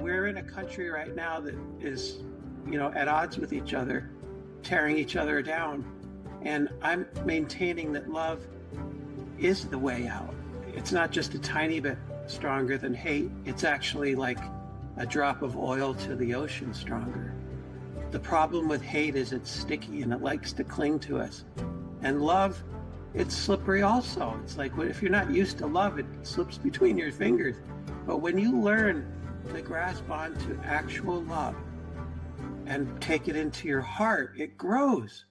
we're in a country right now that is, at odds with each other, tearing each other down. And I'm maintaining that love is the way out. It's not just a tiny bit stronger than hate. It's actually like a drop of oil to the ocean stronger. The problem with hate is it's sticky and it likes to cling to us. And love, it's slippery also. It's like if you're not used to love, it slips between your fingers. But when you learn to grasp onto actual love and take it into your heart, it grows.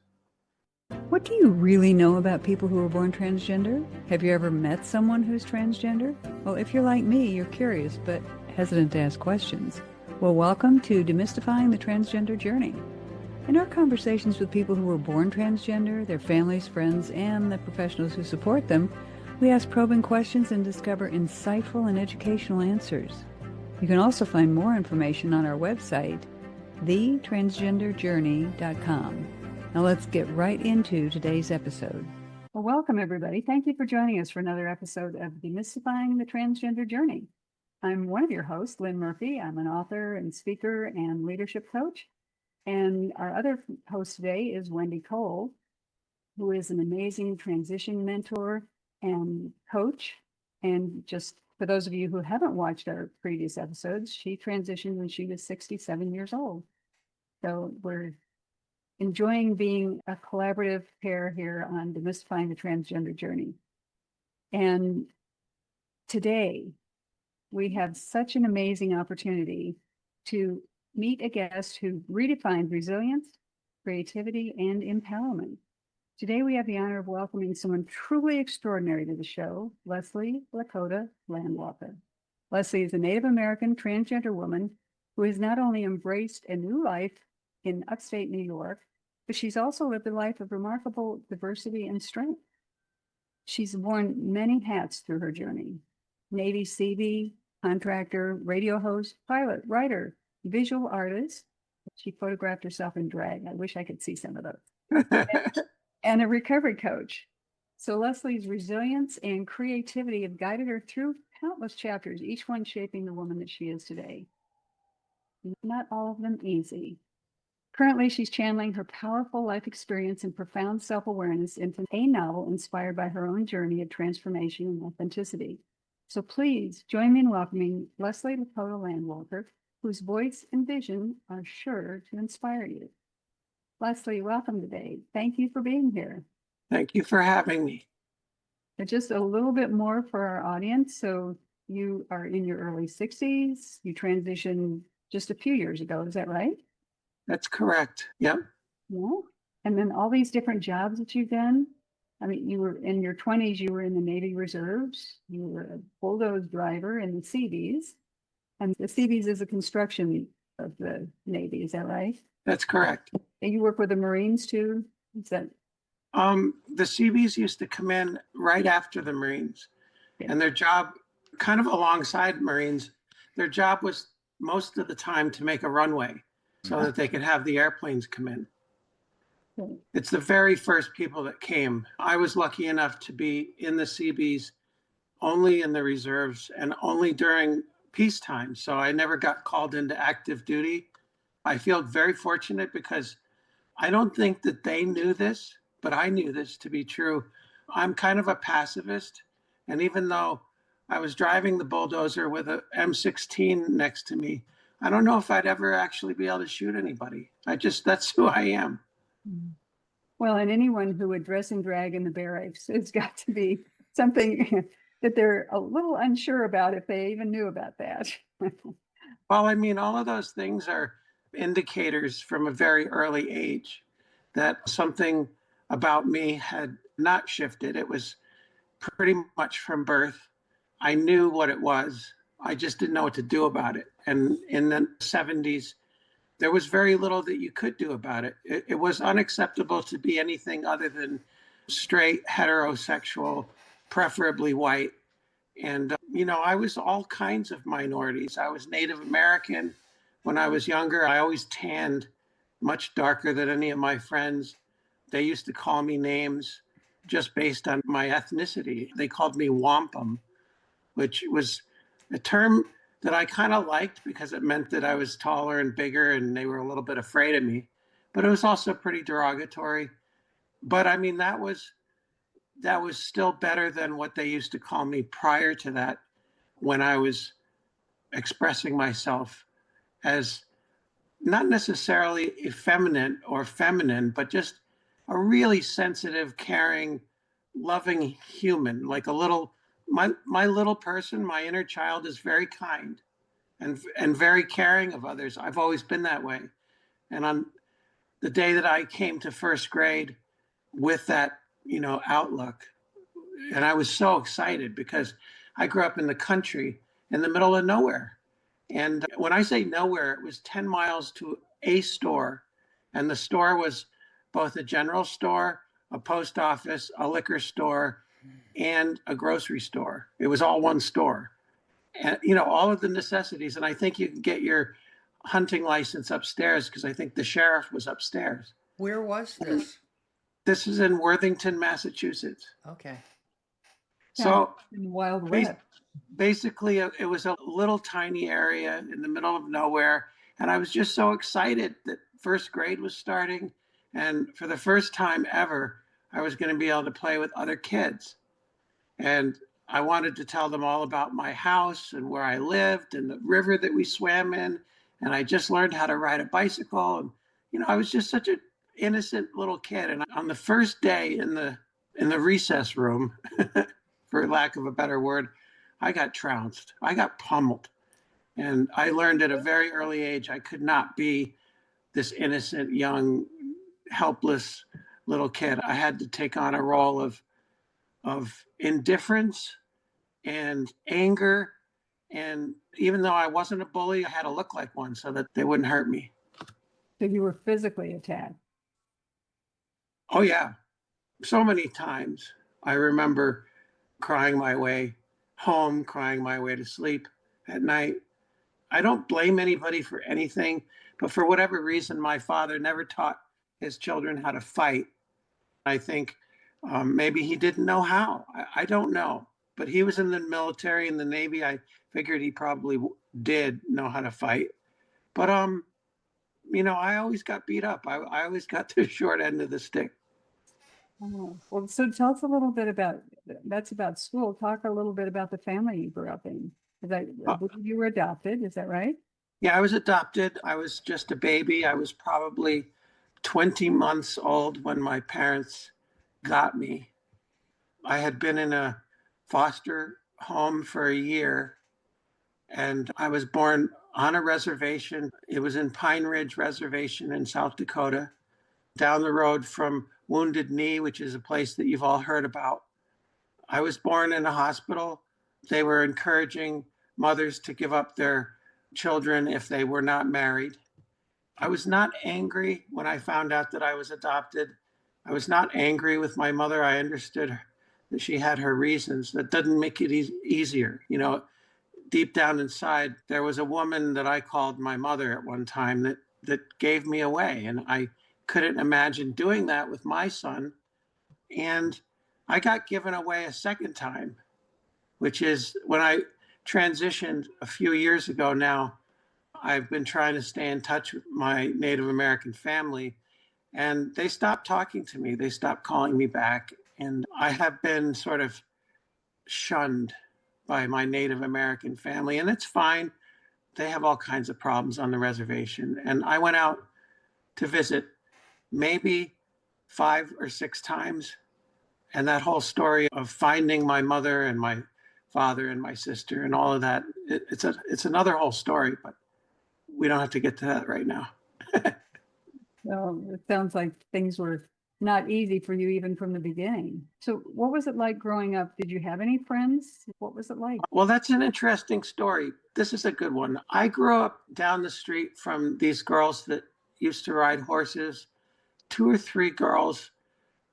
What do you really know about people who are born transgender? Have you ever met someone who's transgender? Well, if you're like me, you're curious but hesitant to ask questions. Well, welcome to Demystifying the Transgender Journey. In our conversations with people who were born transgender, their families, friends, and the professionals who support them, we ask probing questions and discover insightful and educational answers. You can also find more information on our website, thetransgenderjourney.com. Now let's get right into today's episode. Well, welcome everybody. Thank you for joining us for another episode of Demystifying the Transgender Journey. I'm one of your hosts, Lynn Murphy. I'm an author and speaker and leadership coach. And our other host today is Wendy Cole, who is an amazing transition mentor and coach. And just for those of you who haven't watched our previous episodes, she transitioned when she was 67 years old. So we're enjoying being a collaborative pair here on Demystifying the Transgender Journey. And today, we have such an amazing opportunity to meet a guest who redefined resilience, creativity, and empowerment. Today, we have the honor of welcoming someone truly extraordinary to the show, Leslie Lakota Landwalker. Leslie is a Native American transgender woman who has not only embraced a new life in upstate New York, but she's also lived a life of remarkable diversity and strength. She's worn many hats through her journey: Navy Seabee, contractor, radio host, pilot, writer, visual artist. She photographed herself in drag. I wish I could see some of those. And a recovery coach. So Leslie's resilience and creativity have guided her through countless chapters, each one shaping the woman that she is today. Not all of them easy. Currently, she's channeling her powerful life experience and profound self-awareness into a novel inspired by her own journey of transformation and authenticity. So please join me in welcoming Leslie Lakota Landwalker, whose voice and vision are sure to inspire you. Leslie, welcome today. Thank you for being here. Thank you for having me. And just a little bit more for our audience. So you are in your early 60s. You transitioned just a few years ago. Is that right? That's correct. Yep. Yeah. And then all these different jobs that you've done. I mean, you were in your 20s, you were in the Navy Reserves. You were a bulldoze driver in the Seabees. And the Seabees is a construction of the Navy. Is that right? That's correct. And you work with the Marines too? Is that? The Seabees used to come in right after the Marines. Yeah. And their job, kind of alongside Marines, their job was most of the time to make a runway so that they could have the airplanes come in. Okay. It's the very first people that came. I was lucky enough to be in the Seabees only in the reserves and only during peacetime. So I never got called into active duty. I feel very fortunate because I don't think that they knew this, but I knew this to be true. I'm kind of a pacifist. And even though I was driving the bulldozer with an M16 next to me, I don't know if I'd ever actually be able to shoot anybody. That's who I am. Well, and anyone who would dress and drag in the barracks, it's got to be something that they're a little unsure about if they even knew about that. Well, I mean, all of those things are indicators from a very early age that something about me had not shifted. It was pretty much from birth. I knew what it was. I just didn't know what to do about it. And in the 70s, there was very little that you could do about it. It was unacceptable to be anything other than straight, heterosexual, preferably white. And, I was all kinds of minorities. I was Native American. When I was younger, I always tanned much darker than any of my friends. They used to call me names just based on my ethnicity. They called me wampum, which was a term that I kind of liked because it meant that I was taller and bigger and they were a little bit afraid of me. But it was also pretty derogatory. But I mean, that was still better than what they used to call me prior to that, when I was expressing myself as not necessarily effeminate or feminine, but just a really sensitive, caring, loving human, like a little, my little person, my inner child is very kind and very caring of others. I've always been that way. And on the day that I came to first grade with that, outlook, and I was so excited because I grew up in the country in the middle of nowhere. And when I say nowhere, it was 10 miles to a store. And the store was both a general store, a post office, a liquor store, and a grocery store. It was all one store. And, all of the necessities. And I think you can get your hunting license upstairs because I think the sheriff was upstairs. Where was this? This is in Worthington, Massachusetts. Okay. So in the Wild West. basically, it was a little tiny area in the middle of nowhere. And I was just so excited that first grade was starting. And for the first time ever, I was going to be able to play with other kids. And I wanted to tell them all about my house and where I lived and the river that we swam in. And I just learned how to ride a bicycle. And, I was just such an innocent little kid. And on the first day in the recess room, for lack of a better word, I got trounced. I got pummeled. And I learned at a very early age I could not be this innocent, young, helpless little kid. I had to take on a role of indifference and anger. And even though I wasn't a bully, I had to look like one so that they wouldn't hurt me. So you were physically attacked. Oh, yeah. So many times. I remember crying my way home, crying my way to sleep at night. I don't blame anybody for anything, but for whatever reason, my father never taught his children how to fight. I think maybe he didn't know how. I don't know. But he was in the military, in the Navy. I figured he probably did know how to fight. But, I always got beat up. I always got the short end of the stick. Oh, well, so tell us a little bit that's about school. Talk a little bit about the family you grew up in. I believe you were adopted. Is that right? Yeah, I was adopted. I was just a baby. I was probably 20 months old when my parents got me. I had been in a foster home for a year, and I was born on a reservation. It was in Pine Ridge Reservation in South Dakota, down the road from Wounded Knee, which is a place that you've all heard about. I was born in a hospital. They were encouraging mothers to give up their children if they were not married. I was not angry when I found out that I was adopted. I was not angry with my mother. I understood that she had her reasons. That doesn't make it easier. Deep down inside, there was a woman that I called my mother at one time that gave me away. And I couldn't imagine doing that with my son. And I got given away a second time, which is when I transitioned a few years ago now. I've been trying to stay in touch with my Native American family, and they stopped talking to me. They stopped calling me back. And I have been sort of shunned by my Native American family, and it's fine. They have all kinds of problems on the reservation. And I went out to visit maybe 5 or 6 times. And that whole story of finding my mother and my father and my sister and all of that, it's another whole story, but we don't have to get to that right now. Well, it sounds like things were not easy for you even from the beginning. So what was it like growing up? Did you have any friends? What was it like? Well, that's an interesting story. This is a good one. I grew up down the street from these girls that used to ride horses, 2 or 3 girls,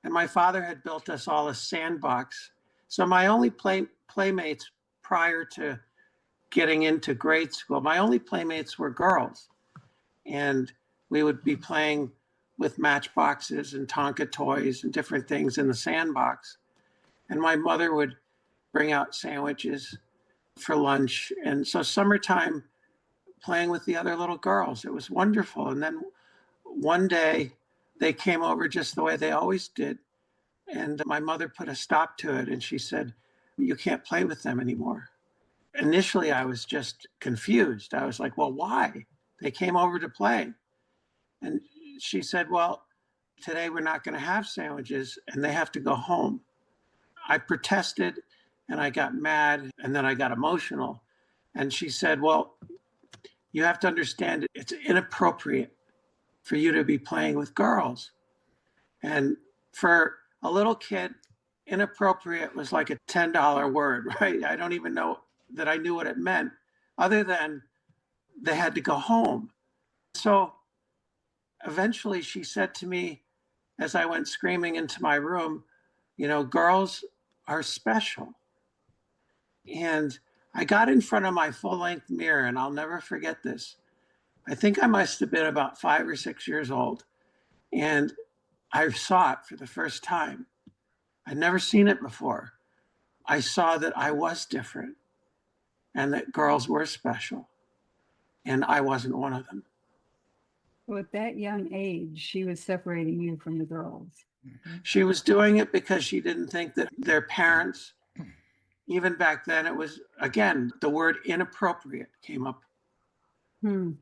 and my father had built us all a sandbox. So my only playmates prior to getting into grade school, my only playmates were girls. And we would be playing with matchboxes and Tonka toys and different things in the sandbox. And my mother would bring out sandwiches for lunch. And so summertime, playing with the other little girls, it was wonderful. And then one day they came over just the way they always did. And my mother put a stop to it. And she said, "You can't play with them anymore." Initially, I was just confused. I was like, "Well, why? They came over to play." And she said, "Well, today we're not going to have sandwiches and they have to go home." I protested and I got mad and then I got emotional. And she said, "Well, you have to understand it's inappropriate for you to be playing with girls." And for a little kid, inappropriate was like a $10 word, right? I don't even know that I knew what it meant, other than they had to go home. So eventually she said to me, as I went screaming into my room, "Girls are special." And I got in front of my full length mirror, and I'll never forget this. I think I must have been about 5 or 6 years old. And I saw it for the first time. I'd never seen it before. I saw that I was different and that girls were special, and I wasn't one of them. So at that young age, she was separating you from the girls. She was doing it because she didn't think that their parents, even back then, it was, again, the word inappropriate came up. Hmm.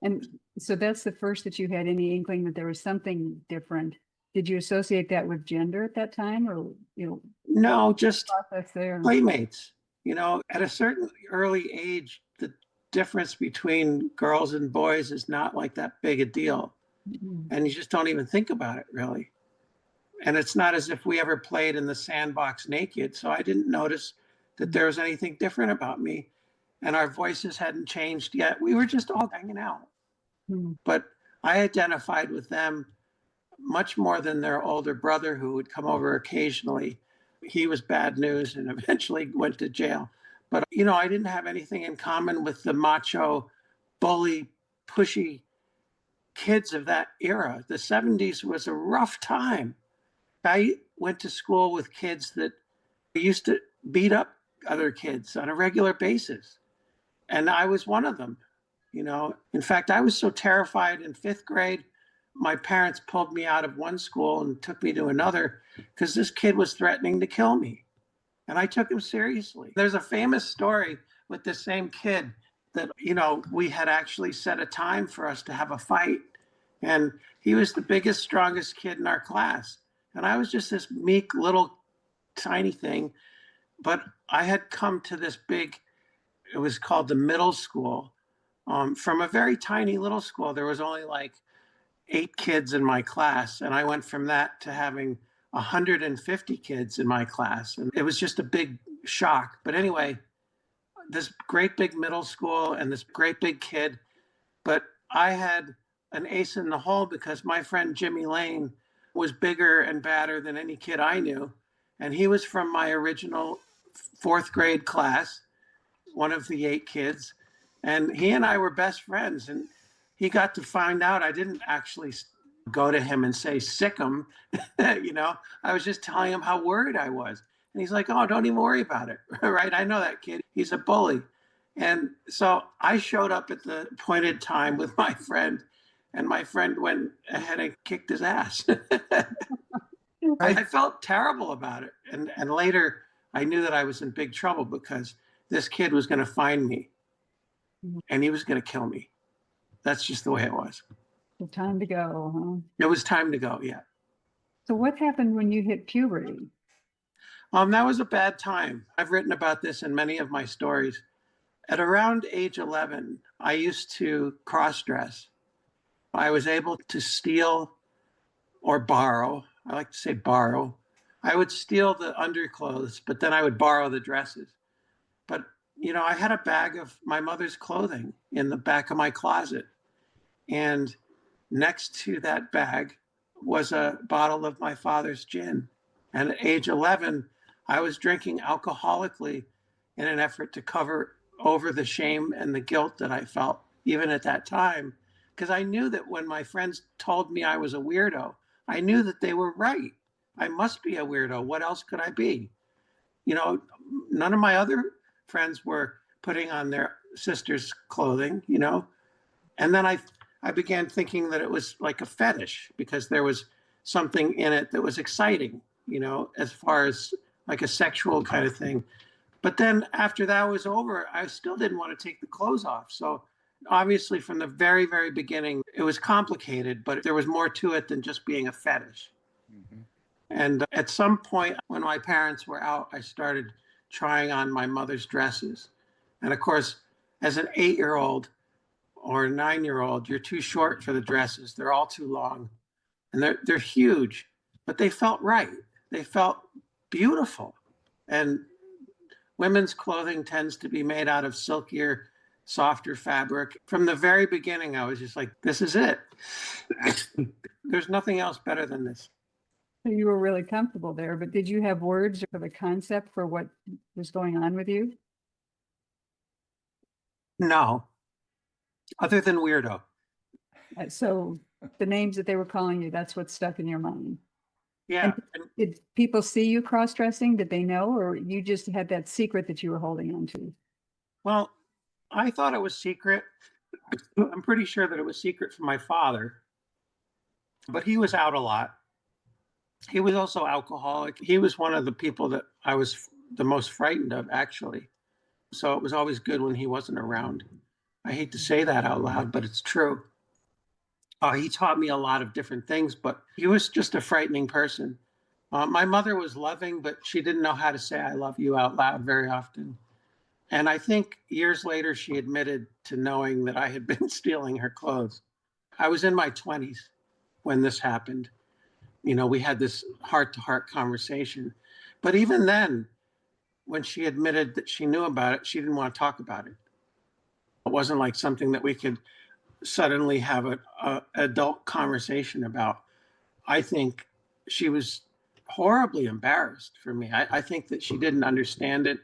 And so that's the first that you had any inkling that there was something different. Did you associate that with gender at that time, or No, just process there? playmates. At a certain early age, the difference between girls and boys is not like that big a deal. Mhm. And you just don't even think about it, really. And it's not as if we ever played in the sandbox naked. So I didn't notice that there was anything different about me. And our voices hadn't changed yet. We were just all hanging out. Mhm. But I identified with them much more than their older brother, who would come over occasionally. He was bad news and eventually went to jail. But, I didn't have anything in common with the macho, bully, pushy kids of that era. The 70s was a rough time. I went to school with kids that used to beat up other kids on a regular basis. And I was one of them. In fact, I was so terrified in fifth grade, my parents pulled me out of one school and took me to another because this kid was threatening to kill me. And I took him seriously. There's a famous story with the same kid that, we had actually set a time for us to have a fight. And he was the biggest, strongest kid in our class. And I was just this meek little tiny thing. But I had come to this big, it was called the middle school. From a very tiny little school, there was only like 8 kids in my class. And I went from that to having 150 kids in my class. And it was just a big shock. But anyway, this great big middle school and this great big kid. But I had an ace in the hole because my friend Jimmy Lane was bigger and badder than any kid I knew. And he was from my original fourth grade class, one of the 8 kids. And he and I were best friends. And he got to find out I didn't actually go to him and say, "Sick him." I was just telling him how worried I was. And he's like, "Oh, don't even worry about it." Right? "I know that kid. He's a bully." And so I showed up at the appointed time with my friend, and my friend went ahead and kicked his ass. I felt terrible about it. And later, I knew that I was in big trouble because this kid was going to find me and he was going to kill me. That's just the way it was. The time to go, huh? It was time to go, yeah. So what happened when you hit puberty? That was a bad time. I've written about this in many of my stories. At around age 11, I used to cross-dress. I was able to steal or borrow. I like to say borrow. I would steal the underclothes, but then I would borrow the dresses. But, I had a bag of my mother's clothing in the back of my closet. And next to that bag was a bottle of my father's gin. And at age 11, I was drinking alcoholically in an effort to cover over the shame and the guilt that I felt, even at that time. Because I knew that when my friends told me I was a weirdo, I knew that they were right. I must be a weirdo. What else could I be? None of my other friends were putting on their sister's clothing, and then I began thinking that it was like a fetish because there was something in it that was exciting, as far as like a sexual kind of thing. But then after that was over, I still didn't want to take the clothes off. So obviously from the very, very beginning, it was complicated, but there was more to it than just being a fetish. Mhm. And at some point when my parents were out, I started trying on my mother's dresses. And of course, as an 8-year-old or a 9-year-old, you're too short for the dresses. They're all too long and they're huge, but they felt right. They felt beautiful. And women's clothing tends to be made out of silkier, softer fabric. From the very beginning, I was just like, this is it. There's nothing else better than this. So you were really comfortable there, but did you have words for the concept for what was going on with you? No, other than weirdo. So the names that they were calling you, that's what stuck in your mind. Yeah. Did people see you cross-dressing? Did they know, or you just had that secret that you were holding on to? Well, I thought it was secret. I'm pretty sure that it was secret from my father, but he was out a lot. He was also alcoholic. He was one of the people that I was the most frightened of, actually. So it was always good when he wasn't around. I hate to say that out loud, but it's true. He taught me a lot of different things, but he was just a frightening person. My mother was loving, but she didn't know how to say I love you out loud very often. And I think years later, she admitted to knowing that I had been stealing her clothes. I was in my 20s when this happened. We had this heart-to-heart conversation. But even then, when she admitted that she knew about it, she didn't want to talk about it. It wasn't like something that we could suddenly have an adult conversation about. I think she was horribly embarrassed for me. I think that she didn't understand it.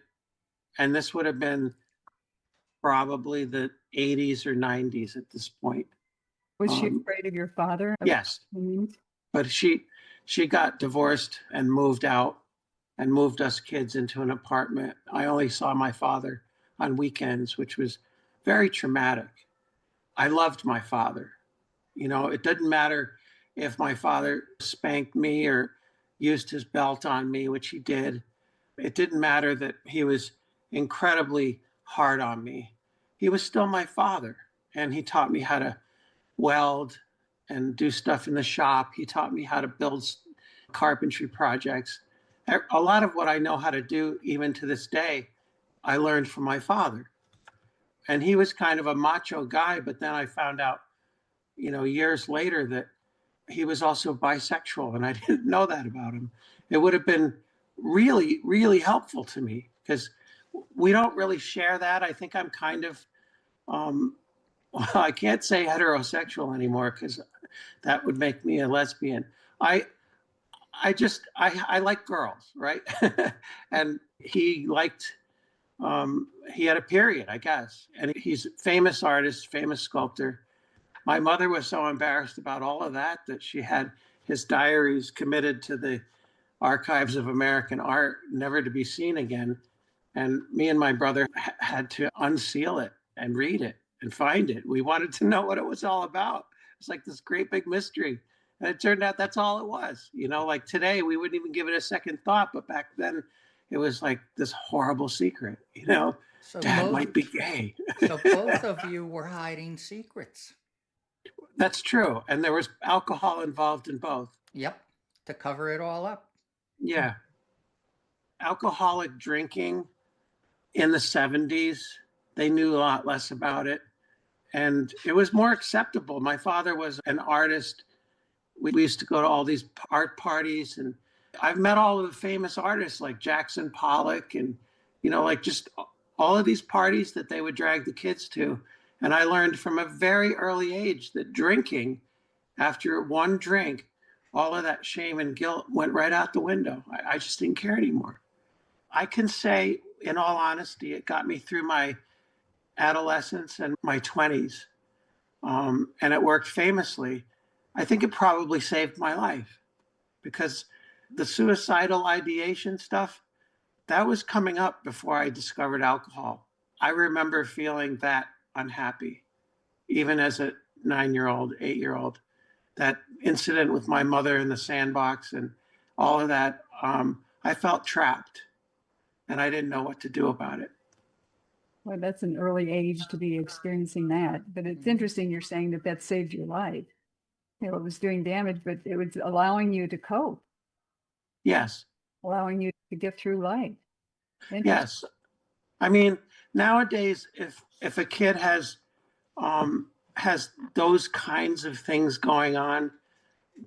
And this would have been probably the 80s or 90s at this point. Was she afraid of your father? Yes. Mm-hmm. But she got divorced and moved out and moved us kids into an apartment. I only saw my father on weekends, which was very traumatic. I loved my father. It didn't matter if my father spanked me or used his belt on me, which he did. It didn't matter that he was incredibly hard on me. He was still my father. And he taught me how to weld and do stuff in the shop. He taught me how to build carpentry projects. A lot of what I know how to do, even to this day, I learned from my father. And he was kind of a macho guy, but then I found out, years later that he was also bisexual, and I didn't know that about him. It would have been really, really helpful to me because we don't really share that. I think I'm kind of, well, I can't say heterosexual anymore because that would make me a lesbian. I like girls, right? And he liked, he had a period, I guess. And he's a famous artist, famous sculptor. My mother was so embarrassed about all of that she had his diaries committed to the archives of American art, never to be seen again. And me and my brother had to unseal it and read it and find it. We wanted to know what it was all about. It's like this great big mystery. And it turned out that's all it was. Like today, we wouldn't even give it a second thought. But back then, it was like this horrible secret, So Dad both, might be gay. so both of you were hiding secrets. That's true. And there was alcohol involved in both. Yep, to cover it all up. Yeah. Alcoholic drinking in the 70s, they knew a lot less about it. And it was more acceptable. My father was an artist. We used to go to all these art parties, and I've met all of the famous artists like Jackson Pollock and, like just all of these parties that they would drag the kids to. And I learned from a very early age that drinking, after one drink, all of that shame and guilt went right out the window. I just didn't care anymore. I can say, in all honesty, it got me through my adolescence and my 20s. And it worked famously. I think it probably saved my life because the suicidal ideation stuff, that was coming up before I discovered alcohol. I remember feeling that unhappy, even as a 9-year-old, 8-year-old. That incident with my mother in the sandbox and all of that, I felt trapped and I didn't know what to do about it. Well, that's an early age to be experiencing that. But it's interesting you're saying that that saved your life. You know, it was doing damage, but it was allowing you to cope, Yes, allowing you to get through life. Interesting. yes. I mean, nowadays, if a kid has those kinds of things going on,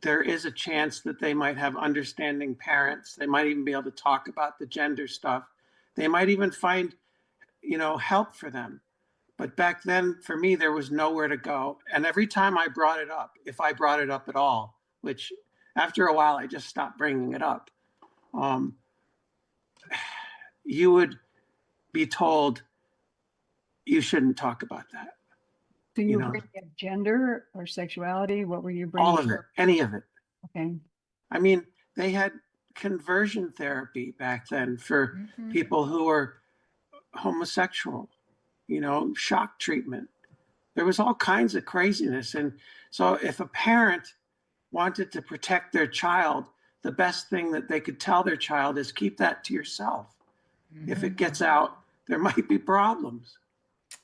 there is a chance that they might have understanding parents. They might even be able to talk about the gender stuff. They might even find, help for them. But back then, for me, there was nowhere to go. And every time I brought it up, if I brought it up at all, which after a while, I just stopped bringing it up, you would be told you shouldn't talk about that. So you you know. bring up gender or sexuality? What were you bringing? All of it, any of it. Okay. I mean, they had conversion therapy back then for people who were homosexual, shock treatment. There was all kinds of craziness. And so if a parent wanted to protect their child, the best thing that they could tell their child is keep that to yourself. If it gets out, there might be problems.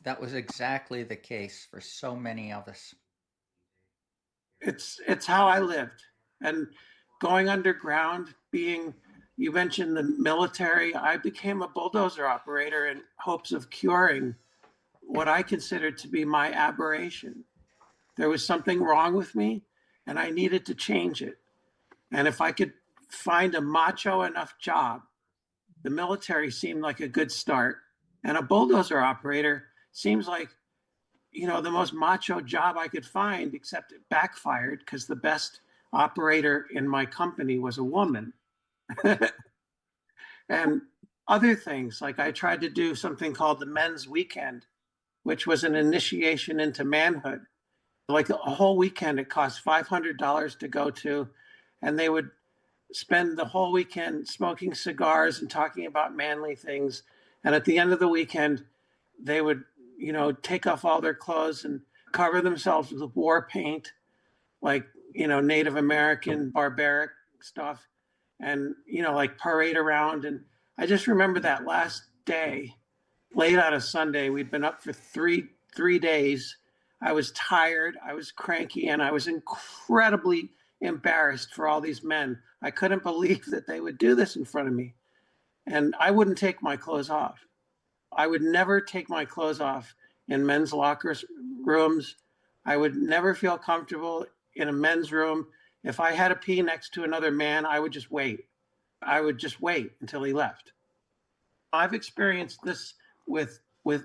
That was exactly the case for so many of us. It's how I lived. And going underground, you mentioned the military, I became a bulldozer operator in hopes of curing what I considered to be my aberration. There was something wrong with me and I needed to change it. And if I could find a macho enough job, the military seemed like a good start. And a bulldozer operator seems like, the most macho job I could find, except it backfired because the best operator in my company was a woman. And other things, like I tried to do something called the Men's Weekend, which was an initiation into manhood. Like a whole weekend, it cost $500 to go to, and they would spend the whole weekend smoking cigars and talking about manly things. And at the end of the weekend, they would, take off all their clothes and cover themselves with war paint, like, Native American barbaric stuff, and, like parade around. And I just remember that last day, late on a Sunday, we'd been up for three days. I was tired, I was cranky, and I was incredibly embarrassed for all these men. I couldn't believe that they would do this in front of me. And I wouldn't take my clothes off. I would never take my clothes off in men's lockers rooms. I would never feel comfortable in a men's room. If I had to pee next to another man, I would just wait. I would just wait until he left. I've experienced this with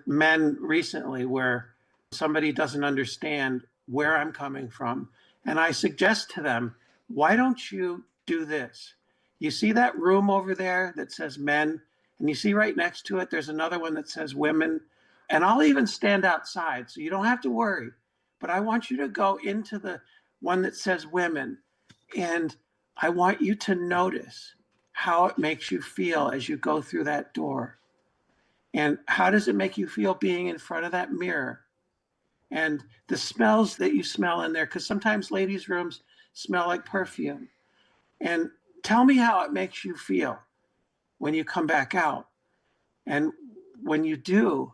men recently where somebody doesn't understand where I'm coming from. And I suggest to them, why don't you do this? You see that room over there that says men, and you see right next to it, there's another one that says women. And I'll even stand outside, so you don't have to worry. But I want you to go into the one that says women. And I want you to notice how it makes you feel as you go through that door. And how does it make you feel being in front of that mirror? And the smells that you smell in there, because sometimes ladies' rooms smell like perfume. And tell me how it makes you feel when you come back out. And when you do,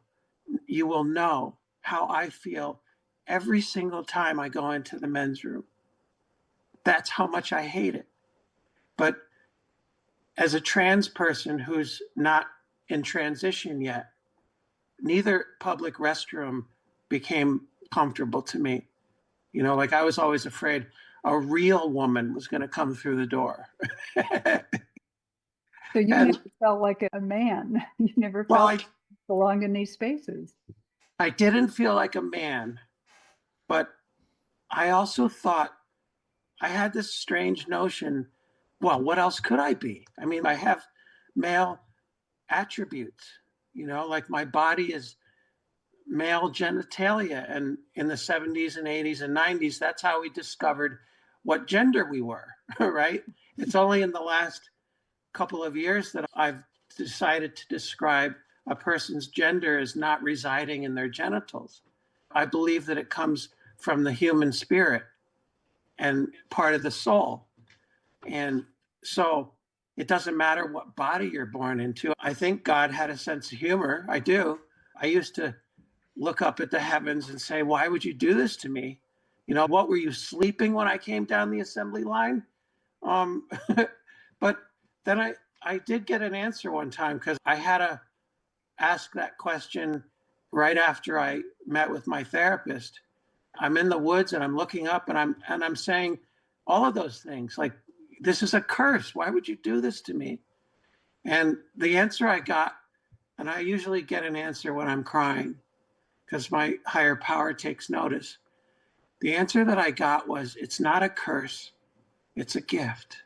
you will know how I feel every single time I go into the men's room. That's how much I hate it. But as a trans person who's not in transition yet, neither public restroom became comfortable to me. Like I was always afraid a real woman was going to come through the door. So you And- never felt like a man. You never Well, felt belonged in these spaces. I didn't feel like a man, but I also thought I had this strange notion, well, what else could I be? I mean, I have male attributes, like my body is male genitalia. And in the 70s and 80s and 90s, that's how we discovered what gender we were, right? It's only in the last couple of years that I've decided to describe a person's gender as not residing in their genitals. I believe that it comes from the human spirit and part of the soul. And so it doesn't matter what body you're born into. I think God had a sense of humor. I do. I used to look up at the heavens and say, why would you do this to me? What, were you sleeping when I came down the assembly line? But then I did get an answer one time, because I had to ask that question right after I met with my therapist. I'm in the woods and I'm looking up and I'm saying all of those things, like, this is a curse. Why would you do this to me? And the answer I got, and I usually get an answer when I'm crying because my higher power takes notice. The answer that I got was, it's not a curse, it's a gift.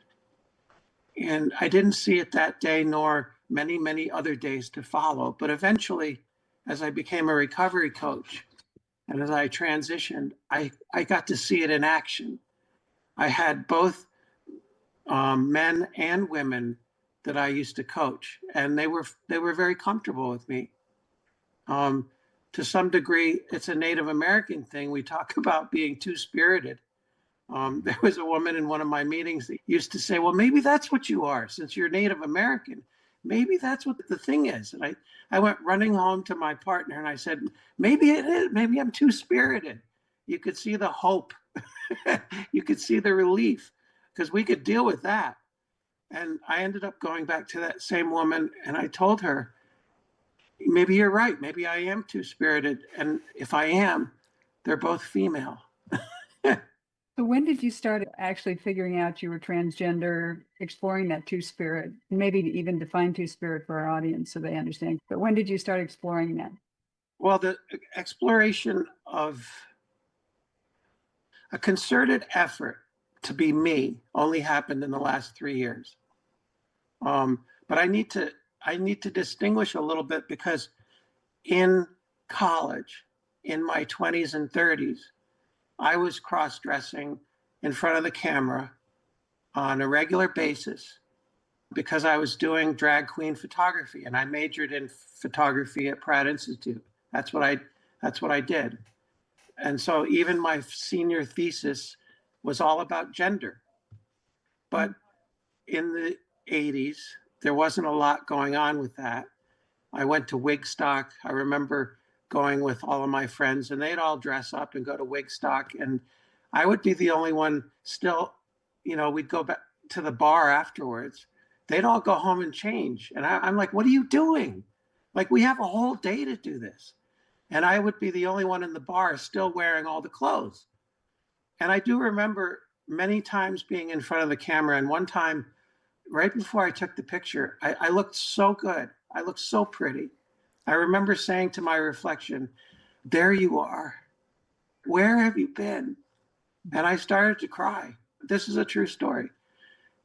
And I didn't see it that day, nor many, many other days to follow. But eventually, as I became a recovery coach and as I transitioned, I got to see it in action. I had both men and women that I used to coach, and they were very comfortable with me. To some degree, it's a Native American thing. We talk about being two-spirited. There was a woman in one of my meetings that used to say, well, maybe that's what you are, since you're Native American. Maybe that's what the thing is. And I went running home to my partner and I said, maybe it is. Maybe I'm two-spirited. You could see the hope. You could see the relief, because we could deal with that. And I ended up going back to that same woman and I told her, maybe you're right. Maybe I am two-spirited. And if I am, they're both female. So when did you start actually figuring out you were transgender, exploring that two-spirit, and maybe even define two-spirit for our audience so they understand? But when did you start exploring that? Well, the exploration of a concerted effort to be me only happened in the last 3 years. But I need to distinguish a little bit, because in college, in my 20s and 30s, I was cross-dressing in front of the camera on a regular basis because I was doing drag queen photography, and I majored in photography at Pratt Institute. That's what I did. And so even my senior thesis was all about gender. But in the 80s, there wasn't a lot going on with that. I went to Wigstock. I remember going with all of my friends, and they'd all dress up and go to Wigstock. And I would be the only one still, we'd go back to the bar afterwards. They'd all go home and change. And I'm like, what are you doing? Like, we have a whole day to do this. And I would be the only one in the bar still wearing all the clothes. And I do remember many times being in front of the camera. And one time, right before I took the picture, I looked so good. I looked so pretty. I remember saying to my reflection, there you are. Where have you been? And I started to cry. This is a true story.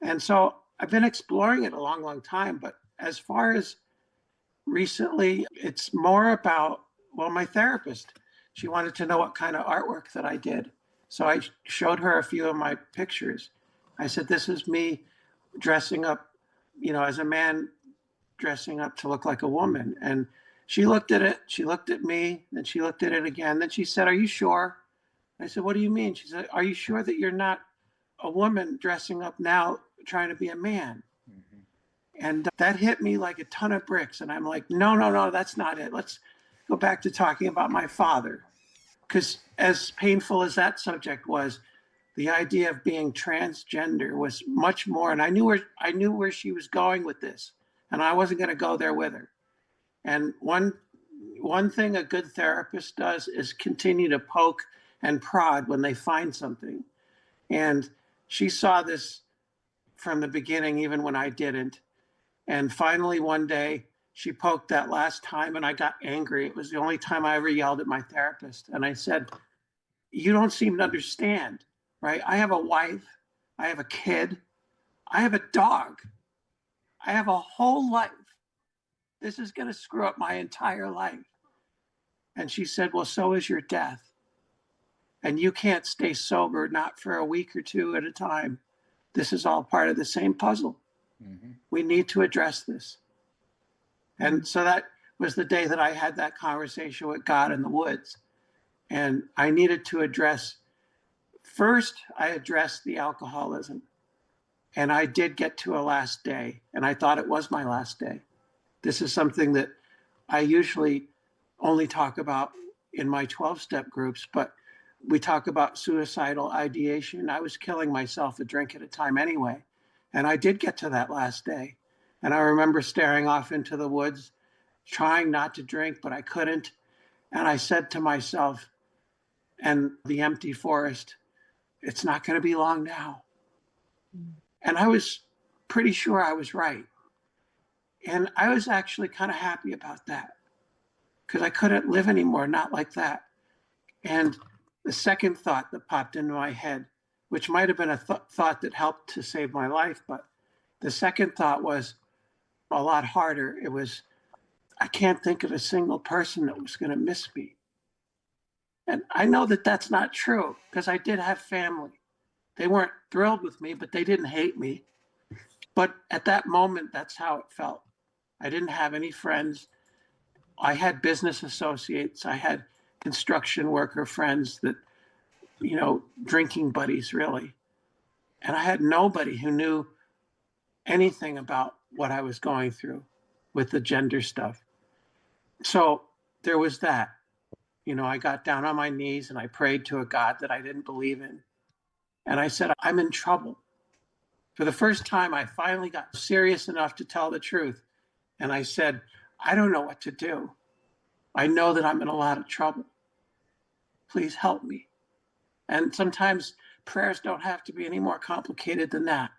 And so I've been exploring it a long, long time. But as far as recently, it's more about, well, my therapist, she wanted to know what kind of artwork that I did. So I showed her a few of my pictures. I said, this is me dressing up, as a man, dressing up to look like a woman. And she looked at it, she looked at me, then she looked at it again. Then she said, are you sure? I said, what do you mean? She said, are you sure that you're not a woman dressing up now trying to be a man? Mm-hmm. And that hit me like a ton of bricks. And I'm like, no, that's not it. Let's go back to talking about my father. Because as painful as that subject was, the idea of being transgender was much more. And I knew where she was going with this. And I wasn't going to go there with her. And one thing a good therapist does is continue to poke and prod when they find something. And she saw this from the beginning, even when I didn't. And finally, one day, she poked that last time, and I got angry. It was the only time I ever yelled at my therapist. And I said, you don't seem to understand, right? I have a wife. I have a kid. I have a dog. I have a whole life. This is going to screw up my entire life. And she said, well, so is your death. And you can't stay sober, not for a week or two at a time. This is all part of the same puzzle. Mm-hmm. We need to address this. And so that was the day that I had that conversation with God in the woods. And I needed to address, first, I addressed the alcoholism. And I did get to a last day, and I thought it was my last day. This is something that I usually only talk about in my 12-step groups, but we talk about suicidal ideation. I was killing myself a drink at a time anyway. And I did get to that last day. And I remember staring off into the woods, trying not to drink, but I couldn't. And I said to myself, and the empty forest, it's not going to be long now. And I was pretty sure I was right. And I was actually kind of happy about that because I couldn't live anymore, not like that. And the second thought that popped into my head, which might have been a thought that helped to save my life, but the second thought was a lot harder. It was, I can't think of a single person that was going to miss me. And I know that that's not true because I did have family. They weren't thrilled with me, but they didn't hate me. But at that moment, that's how it felt. I didn't have any friends. I had business associates. I had construction worker friends that, drinking buddies, really. And I had nobody who knew anything about what I was going through with the gender stuff. So there was that. I got down on my knees and I prayed to a God that I didn't believe in. And I said, I'm in trouble. For the first time, I finally got serious enough to tell the truth. And I said, I don't know what to do. I know that I'm in a lot of trouble. Please help me. And sometimes prayers don't have to be any more complicated than that.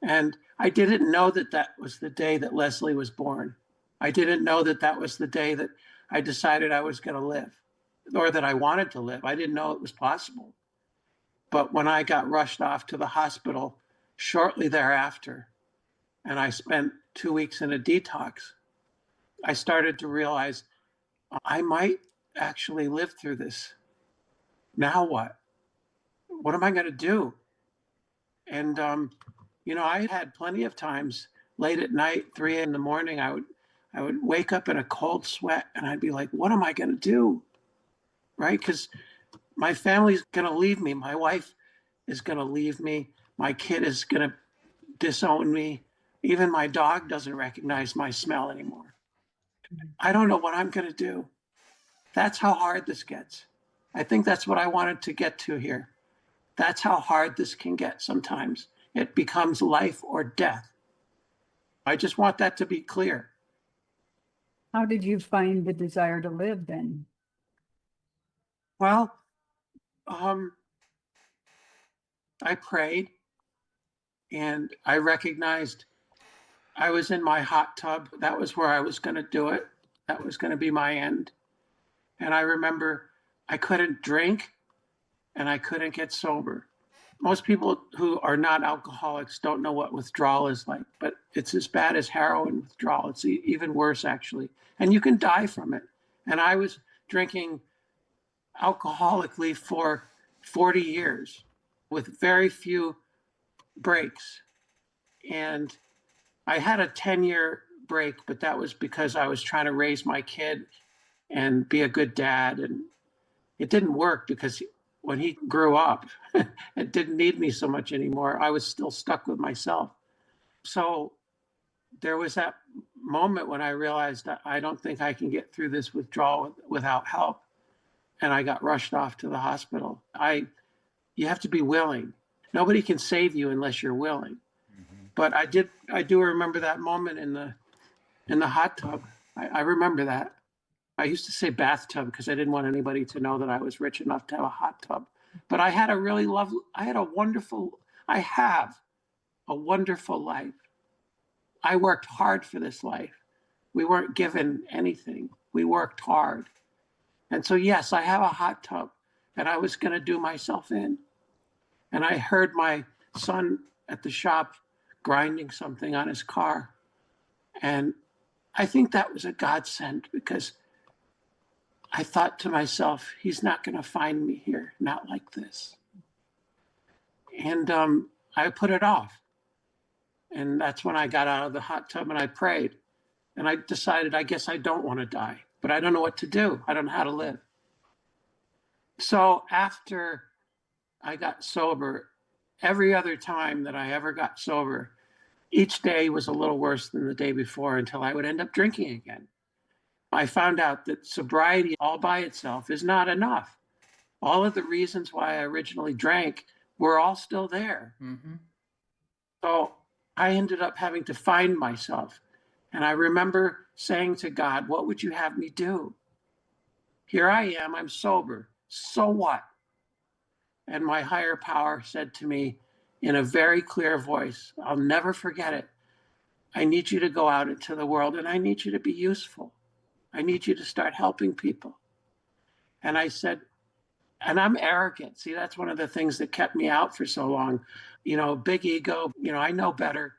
And I didn't know that that was the day that Leslie was born. I didn't know that that was the day that I decided I was going to live or that I wanted to live. I didn't know it was possible. But when I got rushed off to the hospital shortly thereafter, and I spent 2 weeks in a detox, I started to realize I might actually live through this. Now what? What am I going to do? And, I had plenty of times late at night, 3 in the morning, I would wake up in a cold sweat and I'd be like, what am I going to do? Right? Because my family's going to leave me. My wife is going to leave me. My kid is going to disown me. Even my dog doesn't recognize my smell anymore. I don't know what I'm going to do. That's how hard this gets. I think that's what I wanted to get to here. That's how hard this can get sometimes. It becomes life or death. I just want that to be clear. How did you find the desire to live then? Well, I prayed and I recognized I was in my hot tub. That was where I was going to do it. That was going to be my end. And I remember I couldn't drink and I couldn't get sober. Most people who are not alcoholics don't know what withdrawal is like, but it's as bad as heroin withdrawal. It's even worse, actually. And you can die from it. And I was drinking alcoholically for 40 years with very few breaks. And I had a 10-year break, but that was because I was trying to raise my kid and be a good dad. And it didn't work because when he grew up, it didn't need me so much anymore. I was still stuck with myself. So there was that moment when I realized that I don't think I can get through this withdrawal without help. And I got rushed off to the hospital. You have to be willing. Nobody can save you unless you're willing. Mm-hmm. But I do remember that moment in the hot tub. I remember that. I used to say bathtub because I didn't want anybody to know that I was rich enough to have a hot tub. But I have a wonderful life. I worked hard for this life. We weren't given anything. We worked hard. And so, yes, I have a hot tub and I was going to do myself in. And I heard my son at the shop grinding something on his car. And I think that was a godsend because I thought to myself, he's not going to find me here, not like this. And I put it off. And that's when I got out of the hot tub and I prayed. And I decided, I guess I don't want to die, but I don't know what to do. I don't know how to live. So after I got sober, every other time that I ever got sober, each day was a little worse than the day before until I would end up drinking again. I found out that sobriety all by itself is not enough. All of the reasons why I originally drank were all still there. Mm-hmm. So I ended up having to find myself. And I remember saying to God, what would you have me do? Here I am, I'm sober. So what? And my higher power said to me in a very clear voice, I'll never forget it. I need you to go out into the world and I need you to be useful. I need you to start helping people. And I said, and I'm arrogant. See, that's one of the things that kept me out for so long. Big ego, I know better.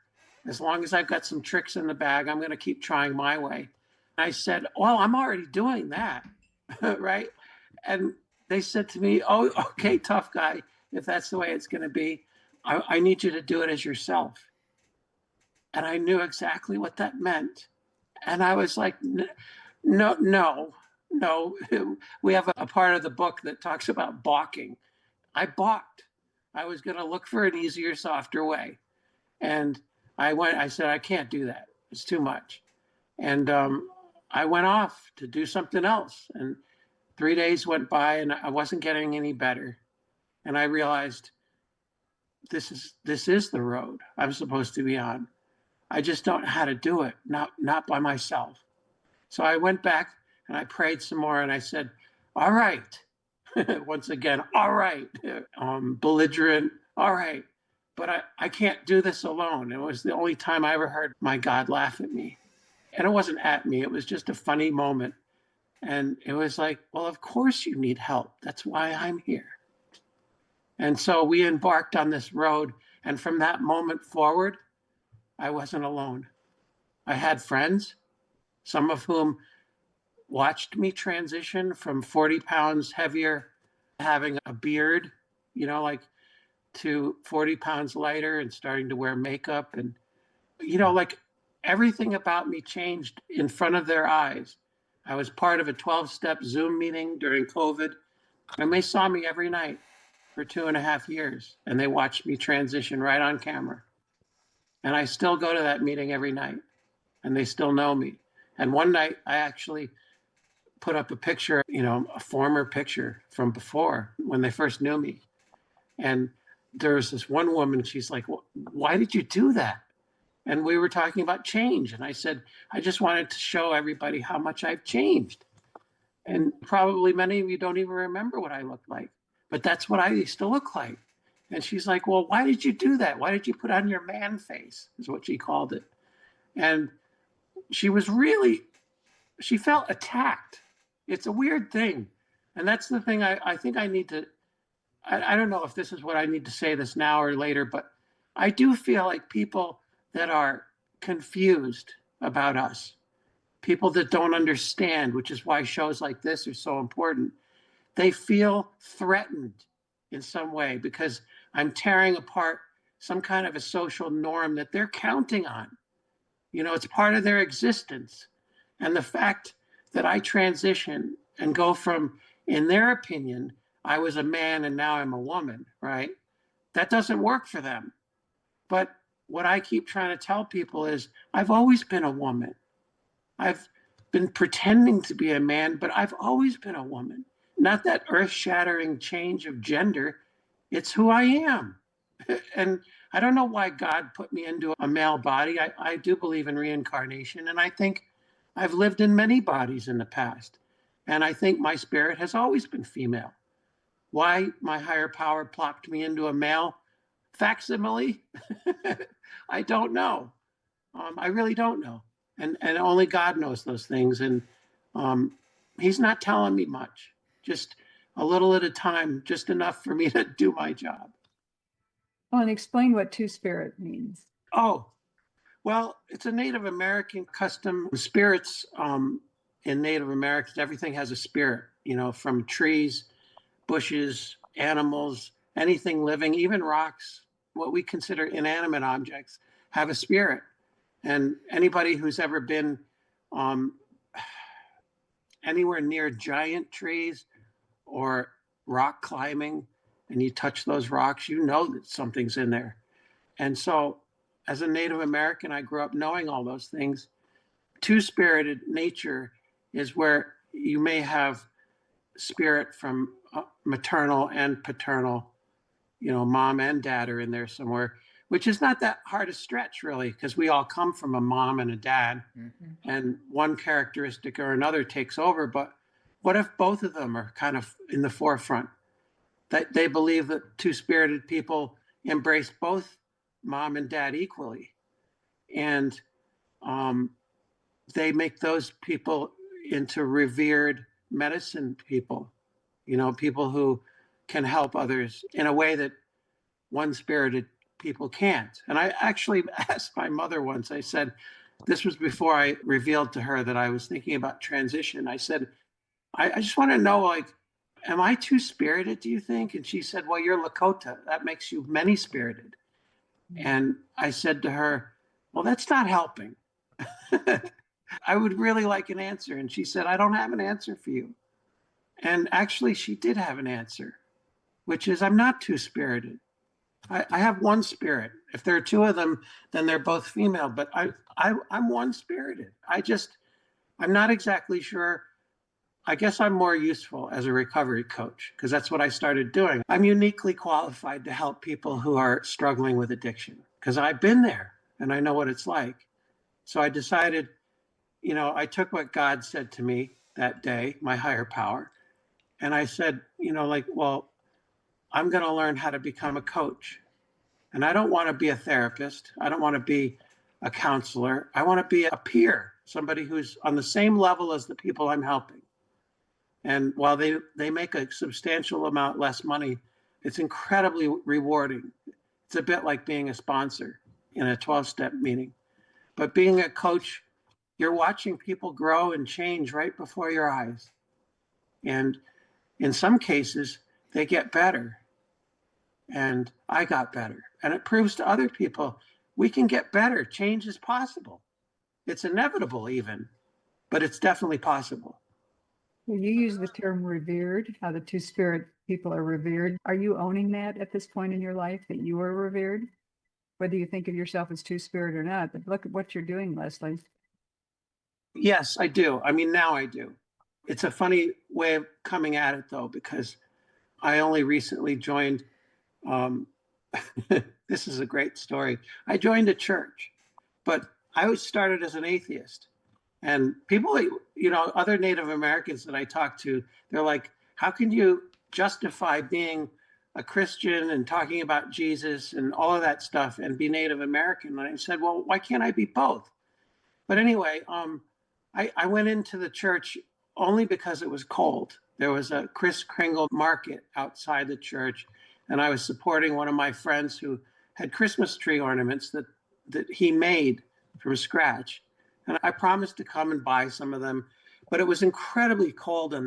As long as I've got some tricks in the bag, I'm going to keep trying my way. I said, well, I'm already doing that. Right. And they said to me, oh, okay, tough guy. If that's the way it's going to be, I need you to do it as yourself. And I knew exactly what that meant. And I was like, no. We have a part of the book that talks about balking. I balked. I was going to look for an easier, softer way. And I said, I can't do that. It's too much. And I went off to do something else. And 3 days went by and I wasn't getting any better. And I realized this is the road I'm supposed to be on. I just don't know how to do it, not by myself. So I went back and I prayed some more and I said, all right. Once again, all right. Belligerent, all right. But I can't do this alone. It was the only time I ever heard my God laugh at me. And it wasn't at me, it was just a funny moment. And it was like, well, of course you need help. That's why I'm here. And so we embarked on this road. And from that moment forward, I wasn't alone. I had friends, some of whom watched me transition from 40 pounds heavier, having a beard, like to 40 pounds lighter and starting to wear makeup. And, like everything about me changed in front of their eyes. I was part of a 12-step Zoom meeting during COVID, and they saw me every night for 2.5 years, and they watched me transition right on camera. And I still go to that meeting every night, and they still know me. And one night I actually put up a picture, a former picture from before when they first knew me. And there was this one woman, she's like, why did you do that? And we were talking about change. And I said, I just wanted to show everybody how much I've changed. And probably many of you don't even remember what I looked like, but that's what I used to look like. And she's like, well, why did you do that? Why did you put on your man face, is what she called it. And she felt attacked. It's a weird thing. And that's the thing I think I need to, I don't know if this is what I need to say this now or later, but I do feel like people that are confused about us, people that don't understand, which is why shows like this are so important, they feel threatened in some way because I'm tearing apart some kind of a social norm that they're counting on. It's part of their existence. And the fact that I transition and go from, in their opinion, I was a man and now I'm a woman, right? That doesn't work for them. But what I keep trying to tell people is I've always been a woman. I've been pretending to be a man, but I've always been a woman. Not that earth-shattering change of gender. It's who I am. And I don't know why God put me into a male body. I do believe in reincarnation. And I think I've lived in many bodies in the past. And I think my spirit has always been female. Why my higher power plopped me into a male facsimile, I don't know. I really don't know. And only God knows those things. And he's not telling me much, just a little at a time, just enough for me to do my job. Well, and explain what two-spirit means. Oh, well, it's a Native American custom. Spirits in Native Americans, everything has a spirit, from trees, bushes, animals, anything living, even rocks, what we consider inanimate objects, have a spirit. And anybody who's ever been um, anywhere near giant trees or rock climbing and you touch those rocks, you know that something's in there. And so, as a Native American, I grew up knowing all those things. Two-spirited nature is where you may have spirit from maternal and paternal, mom and dad are in there somewhere, which is not that hard a stretch, really, because we all come from a mom and a dad, and one characteristic or another takes over. But what if both of them are kind of in the forefront? That they believe that two-spirited people embrace both mom and dad equally. And they make those people into revered medicine people, people who can help others in a way that one-spirited people can't. And I actually asked my mother once, I said, this was before I revealed to her that I was thinking about transition. I said, I just want to know, like, am I two-spirited, do you think? And she said, well, you're Lakota. That makes you many-spirited. And I said to her, well, that's not helping. I would really like an answer. And she said, I don't have an answer for you. And actually, she did have an answer, which is I'm not two-spirited. I have one spirit. If there are two of them, then they're both female. But I'm one-spirited. I'm not exactly sure. I guess I'm more useful as a recovery coach because that's what I started doing. I'm uniquely qualified to help people who are struggling with addiction because I've been there and I know what it's like. So I decided, I took what God said to me that day, my higher power, and I said, well, I'm going to learn how to become a coach. And I don't want to be a therapist. I don't want to be a counselor. I want to be a peer, somebody who's on the same level as the people I'm helping. And while they make a substantial amount less money, it's incredibly rewarding. It's a bit like being a sponsor in a 12-step meeting. But being a coach, you're watching people grow and change right before your eyes. And in some cases, they get better. And I got better. And it proves to other people, we can get better. Change is possible. It's inevitable even, but it's definitely possible. Well, you use the term revered, how the two-spirit people are revered. Are you owning that at this point in your life, that you are revered? Whether you think of yourself as two-spirit or not, but look at what you're doing, Leslie. Yes, I do. I mean, now I do. It's a funny way of coming at it, though, because I only recently joined. This is a great story. I joined a church, but I was started as an atheist. And people, other Native Americans that I talk to, they're like, how can you justify being a Christian and talking about Jesus and all of that stuff and be Native American? And I said, well, why can't I be both? But anyway, I went into the church only because it was cold. There was a Kris Kringle market outside the church, and I was supporting one of my friends who had Christmas tree ornaments that he made from scratch. And I promised to come and buy some of them, but it was incredibly cold on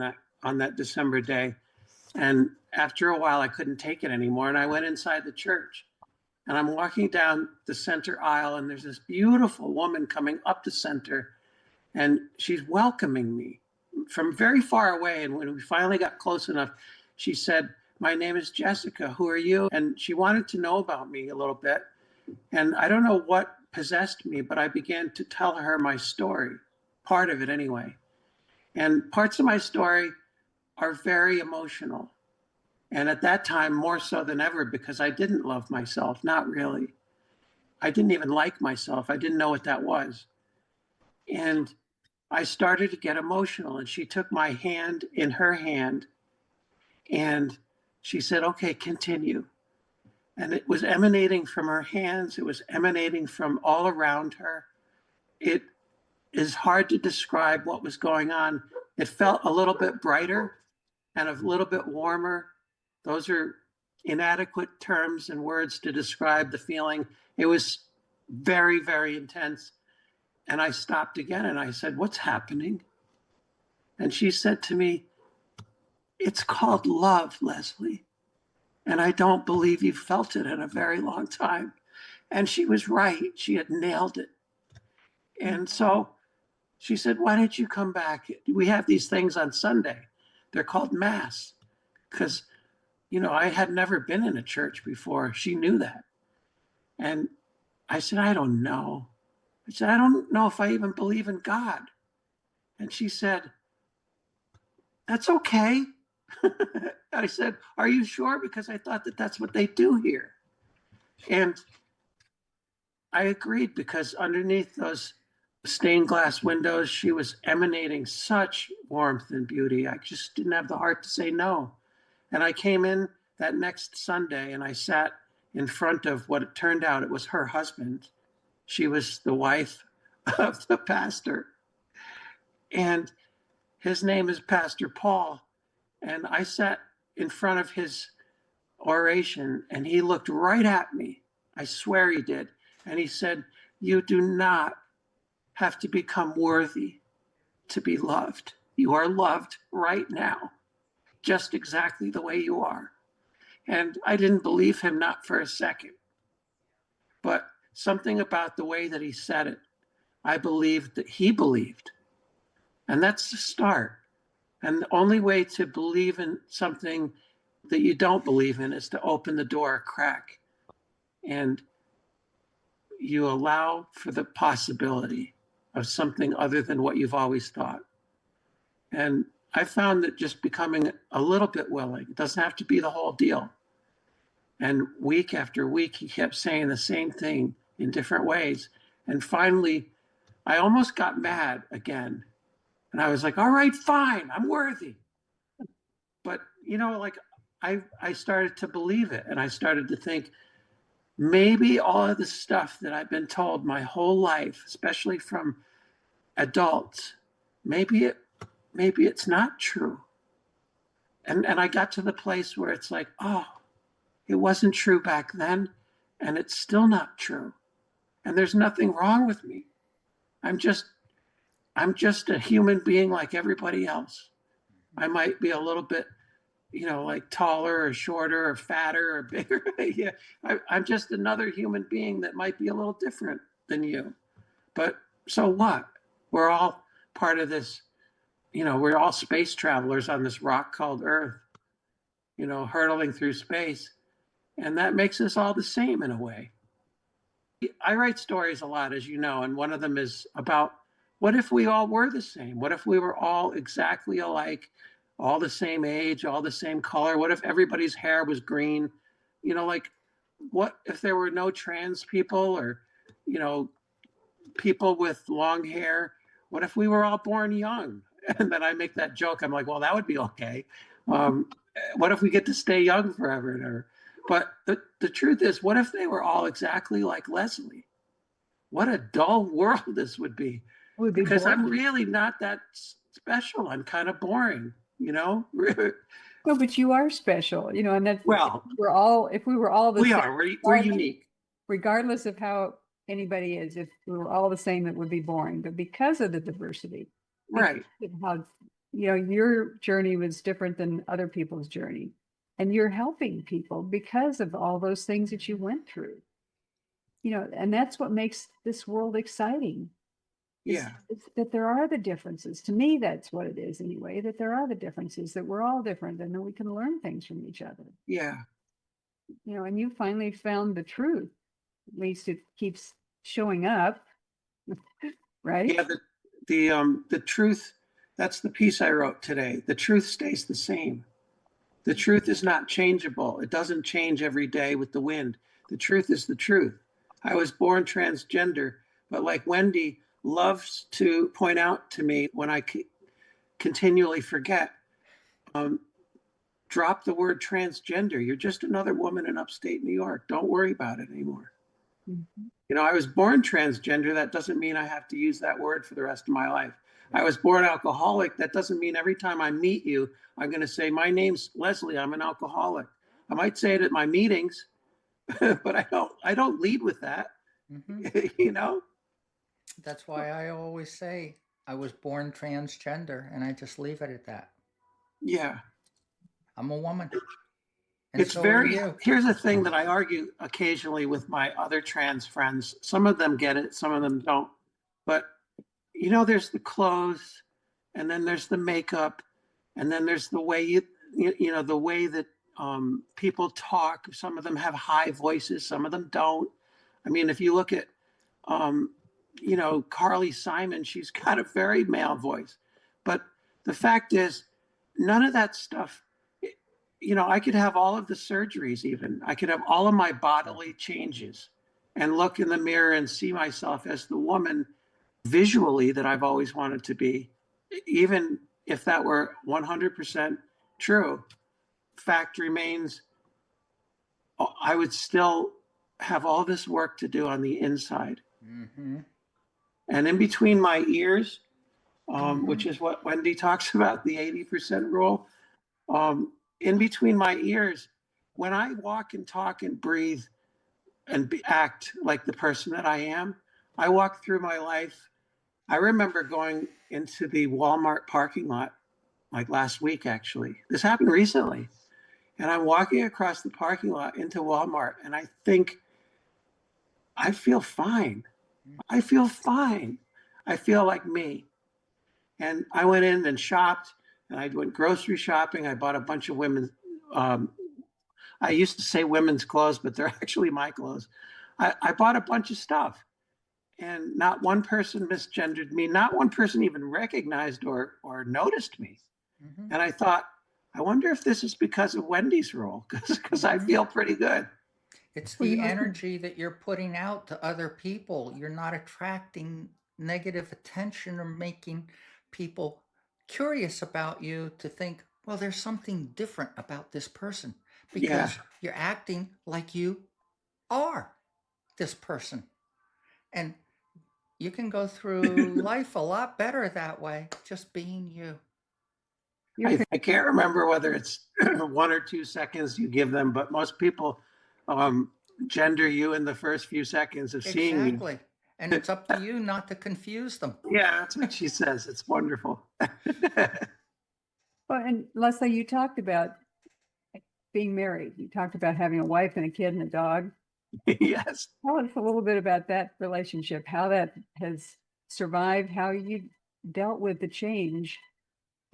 that December day. And after a while, I couldn't take it anymore. And I went inside the church and I'm walking down the center aisle and there's this beautiful woman coming up the center and she's welcoming me from very far away. And when we finally got close enough, she said, my name is Jessica. Who are you? And she wanted to know about me a little bit. And I don't know what possessed me, but I began to tell her my story, part of it anyway. And parts of my story are very emotional. And at that time, more so than ever, because I didn't love myself, not really. I didn't even like myself. I didn't know what that was. And I started to get emotional, and she took my hand in her hand, and she said, okay, continue. And it was emanating from her hands. It was emanating from all around her. It is hard to describe what was going on. It felt a little bit brighter and a little bit warmer. Those are inadequate terms and words to describe the feeling. It was very, very intense. And I stopped again and I said, what's happening? And she said to me, it's called love, Leslie. And I don't believe you've felt it in a very long time. And she was right. She had nailed it. And so She said, why didn't you come back? We have these things on Sunday. They're called Mass. Because, I had never been in a church before. She knew that. And I said, I don't know. I said, I don't know if I even believe in God. And she said, that's okay. I said, are you sure? Because I thought that that's what they do here. And I agreed, because underneath those stained glass windows, she was emanating such warmth and beauty. I just didn't have the heart to say no. And I came in that next Sunday and I sat in front of what it turned out it was her husband. She was the wife of the pastor. And his name is Pastor Paul. And I sat in front of his oration and he looked right at me. I swear he did. And he said, you do not have to become worthy to be loved. You are loved right now, just exactly the way you are. And I didn't believe him, not for a second. But something about the way that he said it, I believed that he believed. And that's the start. And the only way to believe in something that you don't believe in is to open the door a crack. And you allow for the possibility of something other than what you've always thought. And I found that just becoming a little bit willing, it doesn't have to be the whole deal. And week after week, he kept saying the same thing in different ways. And finally, I almost got mad again. And I was like, all right, fine, I'm worthy. But, I started to believe it. And I started to think, maybe all of the stuff that I've been told my whole life, especially from adults, maybe it's not true. And I got to the place where it's like, oh, it wasn't true back then, and it's still not true. And there's nothing wrong with me. I'm just a human being like everybody else. I might be a little bit, like taller or shorter or fatter or bigger. Yeah, I'm just another human being that might be a little different than you. But so what? We're all part of this, we're all space travelers on this rock called Earth, hurtling through space. And that makes us all the same in a way. I write stories a lot, as you know, and one of them is about, what if we all were the same? What if we were all exactly alike, all the same age, all the same color? What if everybody's hair was green? What if there were no trans people or, people with long hair? What if we were all born young? And then I make that joke. I'm like, well, that would be okay. What if we get to stay young forever and ever? But the truth is, what if they were all exactly like Leslie? What a dull world this would be. Because boring. I'm really not that special. I'm kind of boring, No, but you are special, and that's, Well, if we were all the we same, are. We're unique. regardless of how anybody is, if we were all the same, it would be boring. But because of the diversity, Right. how, your journey was different than other people's journey. And you're helping people because of all those things that you went through. And that's what makes this world exciting. Yeah. That there are the differences. To me, that's what it is anyway, that there are the differences, that we're all different and that we can learn things from each other. Yeah. And you finally found the truth. At least it keeps showing up. Right? Yeah. The truth, that's the piece I wrote today. The truth stays the same. The truth is not changeable. It doesn't change every day with the wind. The truth is the truth. I was born transgender, but like Wendy loves to point out to me when I continually forget, drop the word transgender. You're just another woman in upstate New York. Don't worry about it anymore. Mm-hmm. I was born transgender. That doesn't mean I have to use that word for the rest of my life. I was born alcoholic. That doesn't mean every time I meet you, I'm going to say, my name's Leslie. I'm an alcoholic. I might say it at my meetings, but I don't lead with that. Mm-hmm. That's why I always say I was born transgender, and I just leave it at that. Yeah. I'm a woman. And It's so are very, you. here's a thing that I argue occasionally with my other trans friends. Some of them get it, some of them don't. But, there's the clothes, and then there's the makeup, and then there's the way the way that people talk. Some of them have high voices, some of them don't. I mean, if you look at, Carly Simon, she's got a very male voice. But the fact is, none of that stuff, I could have all of the surgeries even. I could have all of my bodily changes and look in the mirror and see myself as the woman visually that I've always wanted to be, even if that were 100% true. Fact remains, I would still have all this work to do on the inside. Mm-hmm. And in between my ears, which is what Wendy talks about, the 80% rule, in between my ears, when I walk and talk and breathe and act like the person that I am, I walk through my life. I remember going into the Walmart parking lot like last week, actually. This happened recently. And I'm walking across the parking lot into Walmart, and I think, I feel fine. I feel fine. I feel like me. And I went in and shopped, and I went grocery shopping. I bought a bunch of women's, I used to say women's clothes, but they're actually my clothes. I bought a bunch of stuff, and not one person misgendered me. Not one person even recognized or noticed me. Mm-hmm. And I thought, I wonder if this is because of Wendy's rule, because I feel pretty good. It's the energy that you're putting out to other people. You're not attracting negative attention or making people curious about you to think, well, there's something different about this person, because you're acting like you are this person. And you can go through life a lot better that way, just being you. I can't remember whether it's 1 or 2 seconds you give them, but most people gender you in the first few seconds of seeing you. Exactly. And it's up to you not to confuse them. Yeah, that's what she says. It's wonderful. Well, and Leslie, you talked about being married. You talked about having a wife and a kid and a dog. Yes. Tell us a little bit about that relationship, how that has survived, how you dealt with the change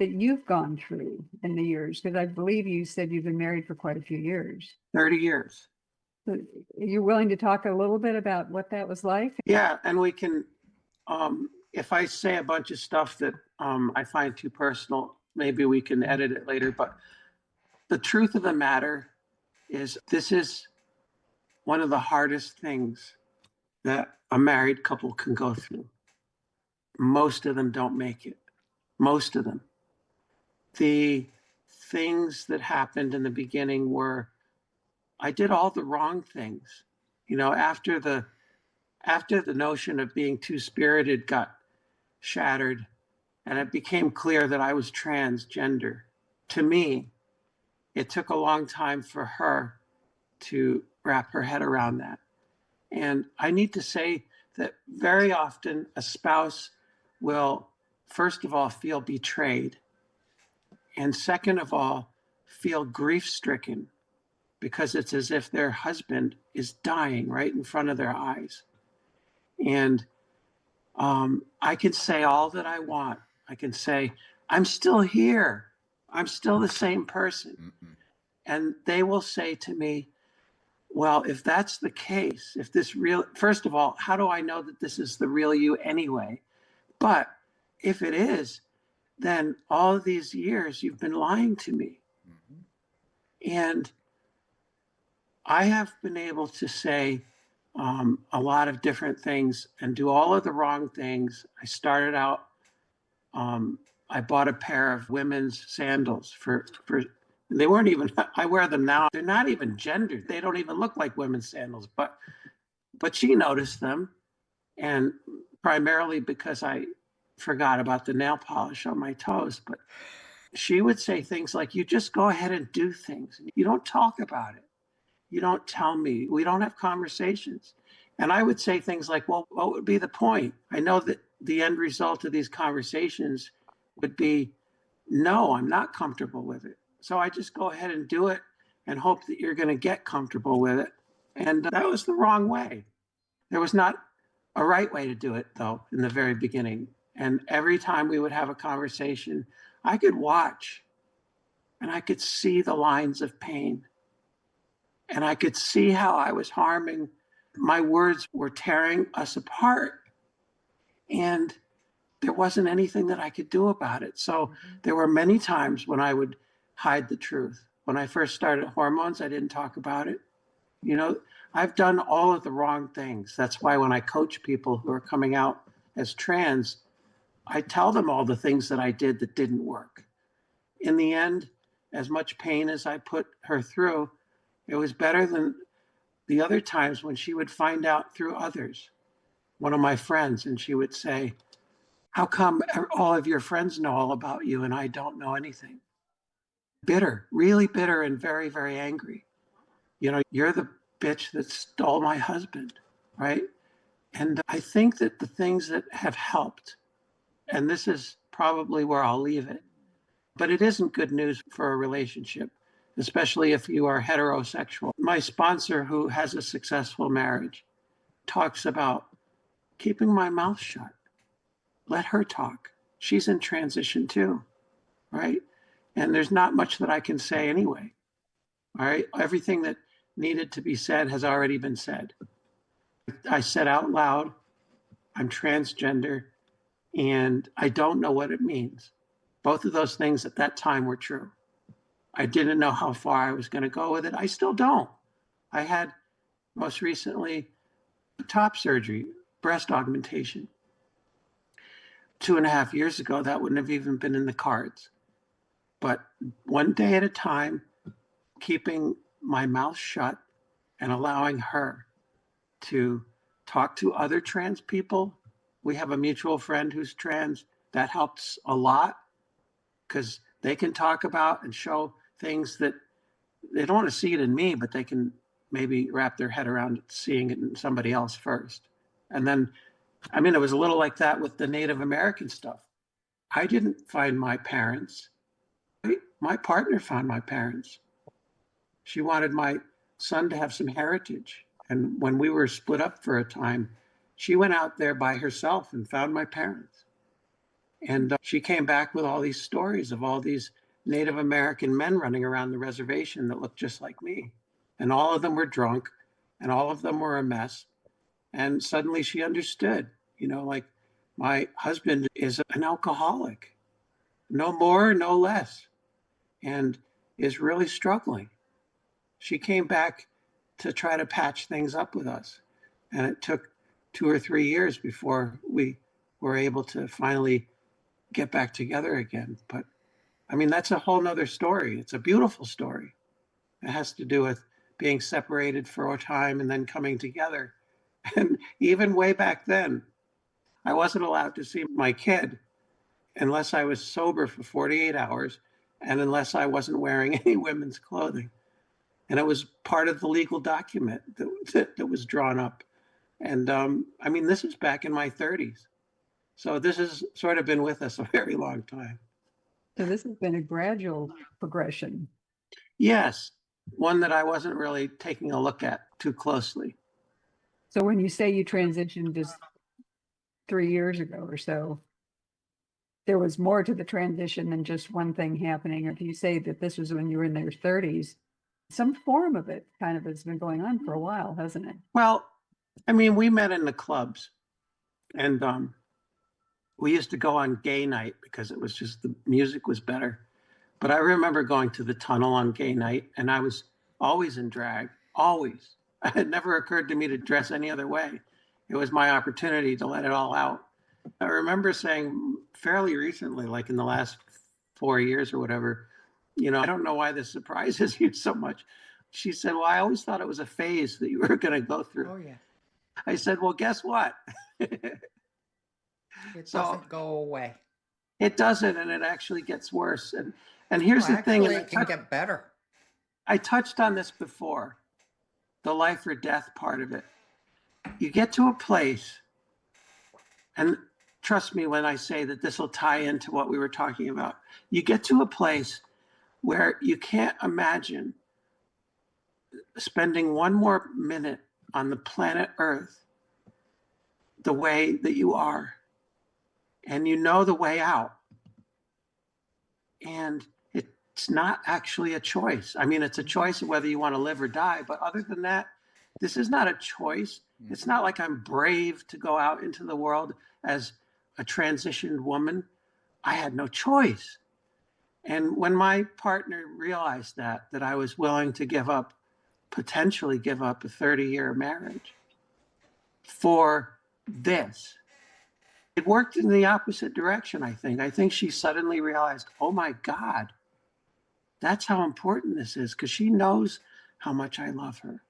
that you've gone through in the years, because I believe you said you've been married for quite a few years. 30 years. So are you willing to talk a little bit about what that was like? Yeah, and we can, if I say a bunch of stuff that I find too personal, maybe we can edit it later. But the truth of the matter is, this is one of the hardest things that a married couple can go through. Most of them don't make it. Most of them. The things that happened in the beginning were, I did all the wrong things. After the notion of being two-spirited got shattered, and it became clear that I was transgender, to me, it took a long time for her to wrap her head around that. And I need to say that very often a spouse will, first of all, feel betrayed. And second of all, feel grief-stricken, because it's as if their husband is dying right in front of their eyes. And I can say all that I want. I can say, I'm still here. I'm still the same person. Mm-hmm. And they will say to me, well, if that's the case, if this real, first of all, how do I know that this is the real you anyway? But if it is, then all these years you've been lying to me. Mm-hmm. And I have been able to say a lot of different things and do all of the wrong things. I started out, I bought a pair of women's sandals for they weren't even, I wear them now. They're not even gendered. They don't even look like women's sandals, but she noticed them. And primarily because I forgot about the nail polish on my toes, but she would say things like, you just go ahead and do things. You don't talk about it. You don't tell me. We don't have conversations. And I would say things like, well, what would be the point? I know that the end result of these conversations would be, no, I'm not comfortable with it. So I just go ahead and do it and hope that you're going to get comfortable with it. And that was the wrong way. There was not a right way to do it, though, in the very beginning. And every time we would have a conversation, I could watch and I could see the lines of pain. And I could see how I was harming. My words were tearing us apart. And there wasn't anything that I could do about it. So there were many times when I would hide the truth. When I first started hormones, I didn't talk about it. You know, I've done all of the wrong things. That's why when I coach people who are coming out as trans, I tell them all the things that I did that didn't work. In the end, as much pain as I put her through, it was better than the other times when she would find out through others. One of my friends, and she would say, how come all of your friends know all about you and I don't know anything? Bitter, really bitter and very, very angry. You know, you're the bitch that stole my husband, right? And I think that the things that have helped, and this is probably where I'll leave it, but it isn't good news for a relationship, especially if you are heterosexual. My sponsor, who has a successful marriage, talks about keeping my mouth shut. Let her talk. She's in transition too, right? And there's not much that I can say anyway, all right? Everything that needed to be said has already been said. I said out loud, I'm transgender, and I don't know what it means. Both of those things at that time were true. I didn't know how far I was going to go with it. I still don't. I had most recently top surgery, breast augmentation. 2.5 years ago, that wouldn't have even been in the cards. But one day at a time, keeping my mouth shut and allowing her to talk to other trans people. We have a mutual friend who's trans. That helps a lot because they can talk about and show things that they don't want to see it in me, but they can maybe wrap their head around seeing it in somebody else first. And then, I mean, it was a little like that with the Native American stuff. I didn't find my parents. My partner found my parents. She wanted my son to have some heritage. And when we were split up for a time, she went out there by herself and found my parents. And she came back with all these stories of all these Native American men running around the reservation that looked just like me. And all of them were drunk and all of them were a mess. And suddenly she understood, you know, like my husband is an alcoholic, no more, no less, and is really struggling. She came back to try to patch things up with us. And it took 2 or 3 years before we were able to finally get back together again. But I mean, that's a whole nother story. It's a beautiful story. It has to do with being separated for a time and then coming together. And even way back then, I wasn't allowed to see my kid unless I was sober for 48 hours and unless I wasn't wearing any women's clothing. And it was part of the legal document that was drawn up. And I mean, this is back in my 30s. So this has sort of been with us a very long time. So this has been a gradual progression. Yes, one that I wasn't really taking a look at too closely. So when you say you transitioned just 3 years ago or so, there was more to the transition than just one thing happening. Or if you say that this was when you were in your 30s, some form of it kind of has been going on for a while, hasn't it? Well, I mean, we met in the clubs and we used to go on gay night because it was just the music was better. But I remember going to the tunnel on gay night and I was always in drag, always. It never occurred to me to dress any other way. It was my opportunity to let it all out. I remember saying fairly recently, like in the last 4 years or whatever, you know, I don't know why this surprises you so much. She said, well, I always thought it was a phase that you were going to go through. Oh, yeah. I said, well, guess what? It So- doesn't go away. It doesn't, and it actually gets worse. And here's No, the thing. actually, it can get better. I touched on this before, the life or death part of it. You get to a place, and trust me when I say that this will tie into what we were talking about. You get to a place where you can't imagine spending one more minute on the planet Earth the way that you are. and you know the way out. And it's not actually a choice. I mean, it's a choice of whether you want to live or die. But other than that, this is not a choice. It's not like I'm brave to go out into the world as a transitioned woman. I had no choice. And when my partner realized that I was willing to potentially give up a 30-year marriage for this, it worked in the opposite direction, I think. I think she suddenly realized, oh my God, that's how important this is, because she knows how much I love her.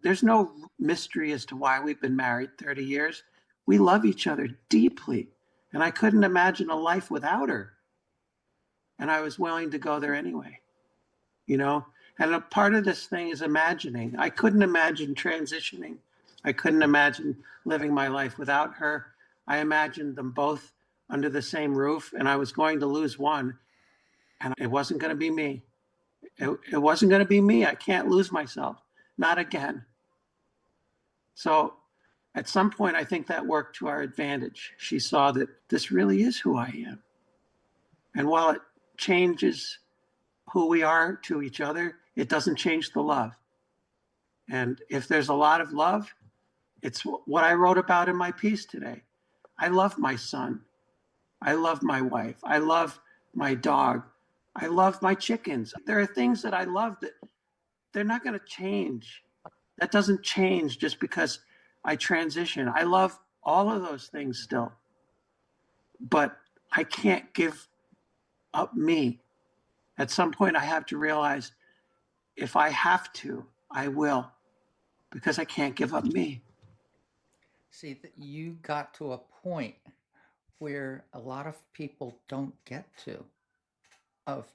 There's no mystery as to why we've been married 30 years. We love each other deeply, and I couldn't imagine a life without her. And I was willing to go there anyway, you know? And a part of this thing is imagining. I couldn't imagine transitioning. I couldn't imagine living my life without her. I imagined them both under the same roof, and I was going to lose one, and it wasn't going to be me. It wasn't going to be me. I can't lose myself. Not again. So at some point, I think that worked to our advantage. She saw that this really is who I am. And while it changes who we are to each other, it doesn't change the love. And if there's a lot of love, it's what I wrote about in my piece today. I love my son. I love my wife. I love my dog. I love my chickens. There are things that I love that they're not going to change. That doesn't change just because I transition. I love all of those things still. But I can't give up me. At some point, I have to realize if I have to, I will, because I can't give up me. See, that you got to a point where a lot of people don't get to, of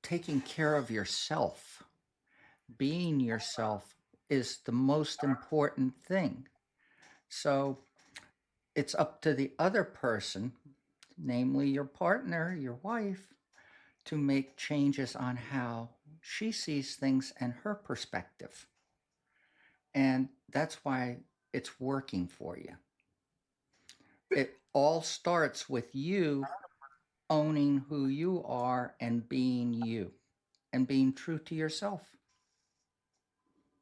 taking care of yourself. Being yourself is the most important thing. So it's up to the other person, namely your partner, your wife, to make changes on how she sees things and her perspective. And that's why it's working for you. It all starts with you owning who you are and being you and being true to yourself.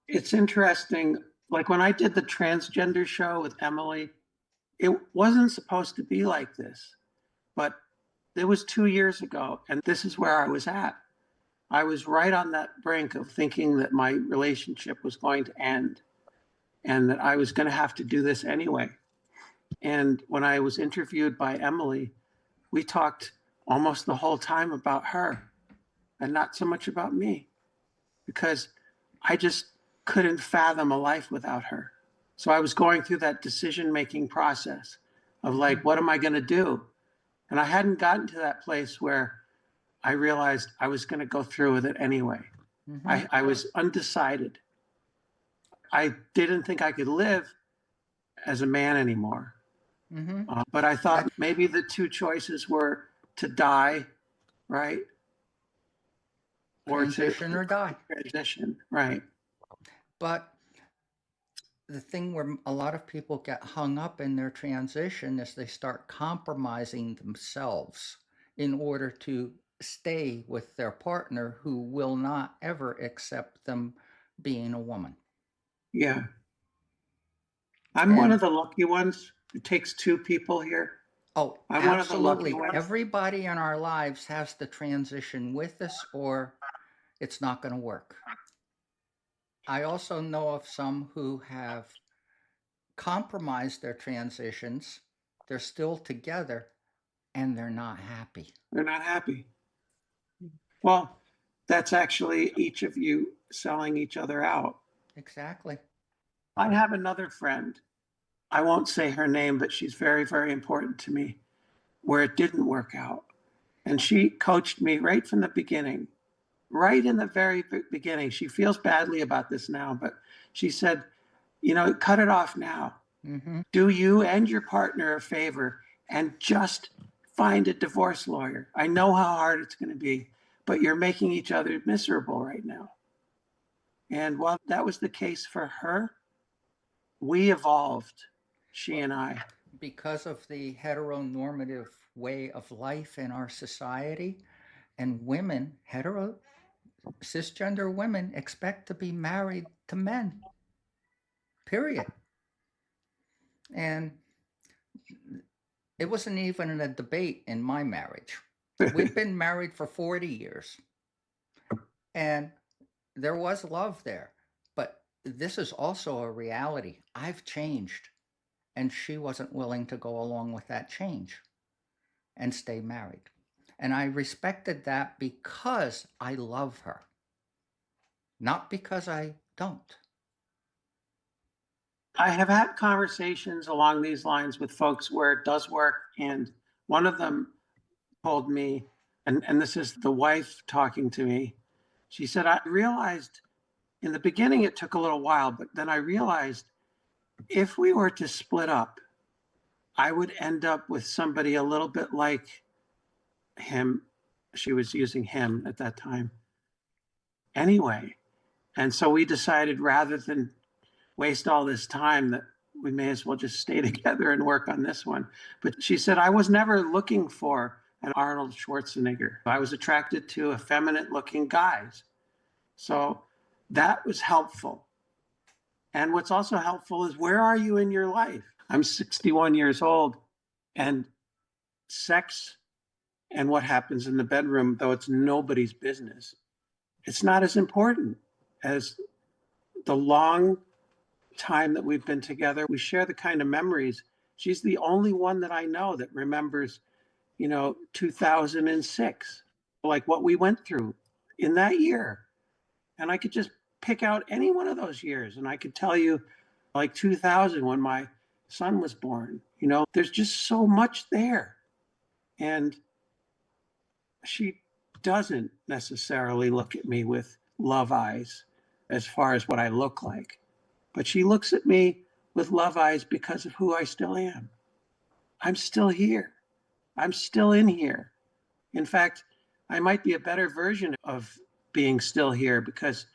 It's interesting. Like when I did the transgender show with Emily, it wasn't supposed to be like this, but it was 2 years ago, and this is where I was at. I was right on that brink of thinking that my relationship was going to end and that I was going to have to do this anyway. And when I was interviewed by Emily, we talked almost the whole time about her and not so much about me, because I just couldn't fathom a life without her. So I was going through that decision-making process of like, what am I going to do? And I hadn't gotten to that place where I realized I was going to go through with it anyway. Mm-hmm. I was undecided. I didn't think I could live as a man anymore. Mm-hmm. But I thought maybe the two choices were to die, right? Transition or die. Transition, right. But the thing where a lot of people get hung up in their transition is they start compromising themselves in order to stay with their partner who will not ever accept them being a woman. Yeah. I'm one And of the lucky ones. It takes two people here. oh, I'm one of the lucky absolutely. ones. Everybody in our lives has to transition with us or it's not going to work. I also know of some who have compromised their transitions. They're still together and they're not happy. They're not happy. Well, that's actually each of you selling each other out. Exactly. I have another friend. I won't say her name, but she's very, very important to me, where it didn't work out. And she coached me right from the beginning, right in the very beginning. She feels badly about this now, but she said, you know, cut it off now. Mm-hmm. Do you and your partner a favor and just find a divorce lawyer. I know how hard it's going to be, but you're making each other miserable right now. And while that was the case for her, we evolved, she and I. because of the heteronormative way of life in our society, and women, cisgender women, expect to be married to men, period. And it wasn't even a debate in my marriage. We've been married for 40 years, and there was love there. But this is also a reality. I've changed, and she wasn't willing to go along with that change and stay married. And I respected that because I love her, not because I don't. I have had conversations along these lines with folks where it does work. And one of them told me, and this is the wife talking to me, she said, I realized in the beginning it took a little while, but then I realized if we were to split up, I would end up with somebody a little bit like him. She was using him at that time. Anyway, and so we decided rather than waste all this time that we may as well just stay together and work on this one. But she said, I was never looking for an Arnold Schwarzenegger. I was attracted to effeminate looking guys. So that was helpful. And what's also helpful is where are you in your life? I'm 61 years old, and sex and what happens in the bedroom, though it's nobody's business, it's not as important as the long time that we've been together. We share the kind of memories. She's the only one that I know that remembers, 2006, like what we went through in that year. And I could just pick out any one of those years. And I could tell you, like 2000, when my son was born, there's just so much there. And she doesn't necessarily look at me with love eyes as far as what I look like. But she looks at me with love eyes because of who I still am. I'm still here. I'm still in here. In fact, I might be a better version of being still here because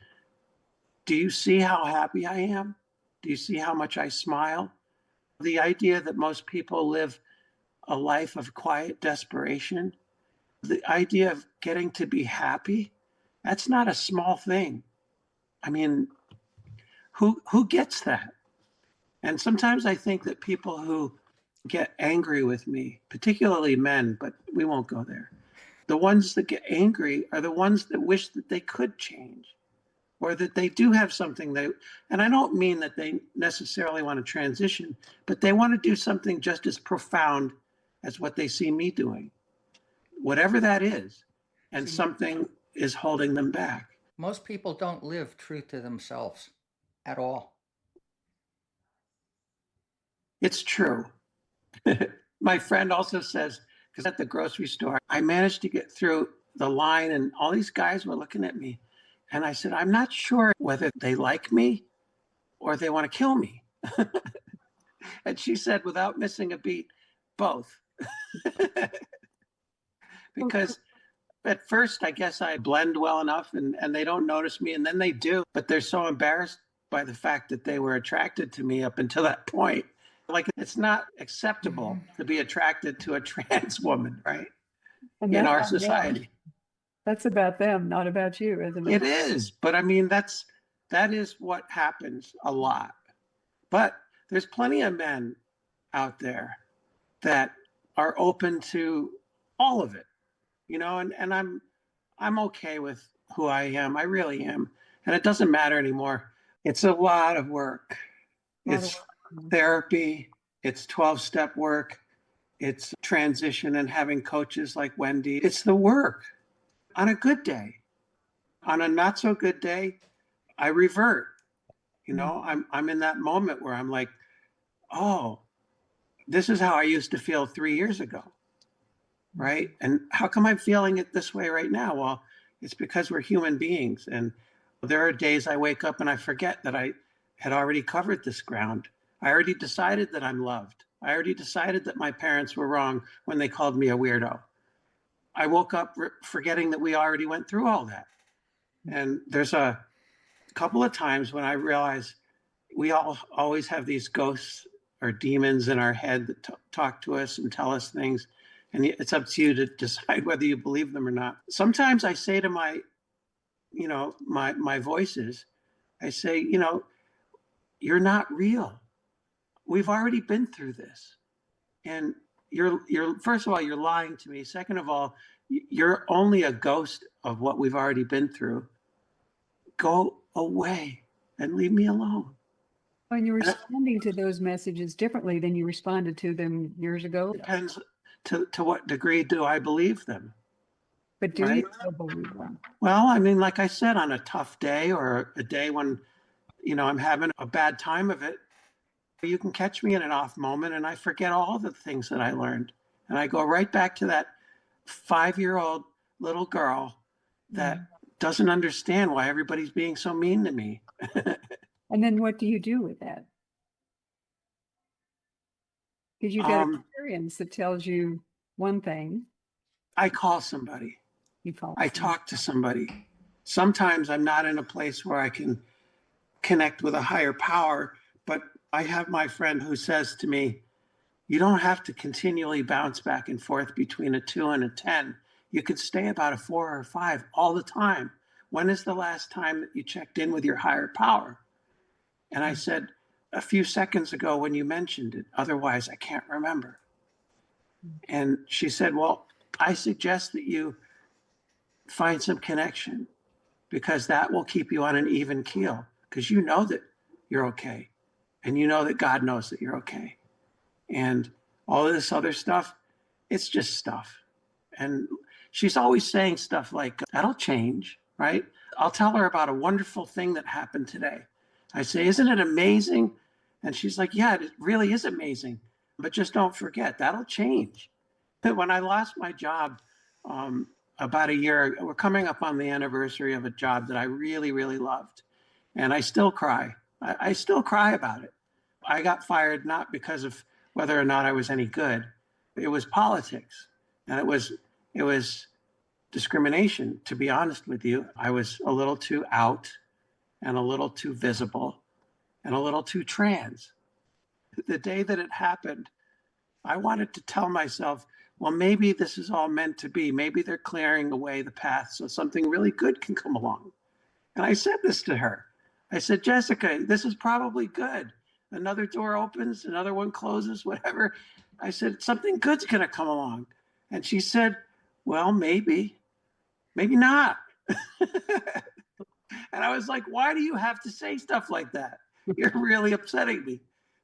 do you see how happy I am? Do you see how much I smile? The idea that most people live a life of quiet desperation, the idea of getting to be happy, that's not a small thing. I mean, who gets that? And sometimes I think that people who get angry with me, particularly men, but we won't go there. The ones that get angry are the ones that wish that they could change or that they do have something and I don't mean that they necessarily want to transition, but they want to do something just as profound as what they see me doing, whatever that is. And something is holding them back. Most people don't live true to themselves at all. It's true. My friend also says, because at the grocery store, I managed to get through the line and all these guys were looking at me. And I said, I'm not sure whether they like me or they want to kill me. And she said, without missing a beat, both. Because at first, I guess I blend well enough and they don't notice me. And then they do. But they're so embarrassed by the fact that they were attracted to me up until that point. Like, it's not acceptable to be attracted to a trans woman, right? And In that's our about them. society. That's about them, not about you, isn't it? It is. But I mean, that is what happens a lot. But there's plenty of men out there that are open to all of it, and I'm okay with who I am. I really am. And it doesn't matter anymore. It's a lot of work. It's therapy, it's 12-step work, it's transition and having coaches like Wendy. It's the work. On a good day. On a not so good day, I revert. I'm in that moment where I'm like, oh, this is how I used to feel 3 years ago. Right? And how come I'm feeling it this way right now? Well, it's because we're human beings. And there are days I wake up and I forget that I had already covered this ground. I already decided that I'm loved. I already decided that my parents were wrong when they called me a weirdo. I woke up forgetting that we already went through all that. And there's a couple of times when I realize we all always have these ghosts are demons in our head that talk to us and tell us things. And it's up to you to decide whether you believe them or not. Sometimes I say to my, my voices, I say, you're not real. We've already been through this. And you're first of all, you're lying to me. Second of all, you're only a ghost of what we've already been through. Go away and leave me alone. When you're responding to those messages differently than you responded to them years ago. Depends to what degree do I believe them. But do you still believe them? Well, I mean, like I said, on a tough day or a day when, I'm having a bad time of it, you can catch me in an off moment and I forget all the things that I learned. And I go right back to that 5-year-old little girl that doesn't understand why everybody's being so mean to me. And then what do you do with that? Because you've got experience that tells you one thing. I call somebody. I talk to somebody. Sometimes I'm not in a place where I can connect with a higher power, but I have my friend who says to me, you don't have to continually bounce back and forth between a 2 and a 10. You could stay about a 4 or a 5 all the time. When is the last time that you checked in with your higher power? And I said, a few seconds ago when you mentioned it. Otherwise, I can't remember. And she said, well, I suggest that you find some connection because that will keep you on an even keel because you know that you're okay. And you know that God knows that you're okay. And all of this other stuff, it's just stuff. And she's always saying stuff like, that'll change, right? I'll tell her about a wonderful thing that happened today. I say, isn't it amazing? And she's like, yeah, it really is amazing. But just don't forget, that'll change. When I lost my job about a year ago, we're coming up on the anniversary of a job that I really, really loved. And I still cry. I still cry about it. I got fired not because of whether or not I was any good. It was politics. And it was discrimination, to be honest with you. I was a little too out and a little too visible and a little too trans. The day that it happened, I wanted to tell myself, well, maybe this is all meant to be. Maybe they're clearing away the path so something really good can come along. And I said this to her. I said, Jessica, this is probably good. Another door opens, another one closes, whatever. I said, something good's going to come along. And she said, well, maybe not. And I was like, why do you have to say stuff like that? You're really upsetting me.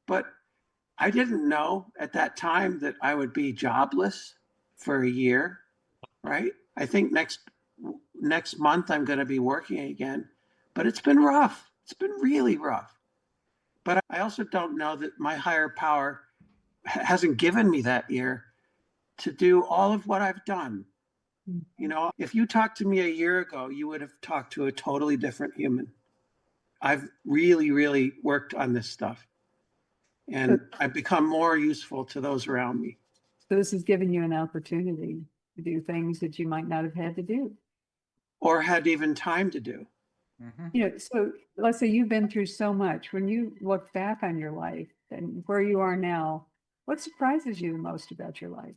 But I didn't know at that time that I would be jobless for a year, right? I think next month I'm going to be working again, but it's been rough. It's been really rough. But I also don't know that my higher power hasn't given me that year to do all of what I've done. If you talked to me a year ago, you would have talked to a totally different human. I've really, really worked on this stuff. And I've become more useful to those around me. So this has given you an opportunity to do things that you might not have had to do. Or had even time to do. Mm-hmm. So let's say you've been through so much. When you look back on your life and where you are now, what surprises you the most about your life?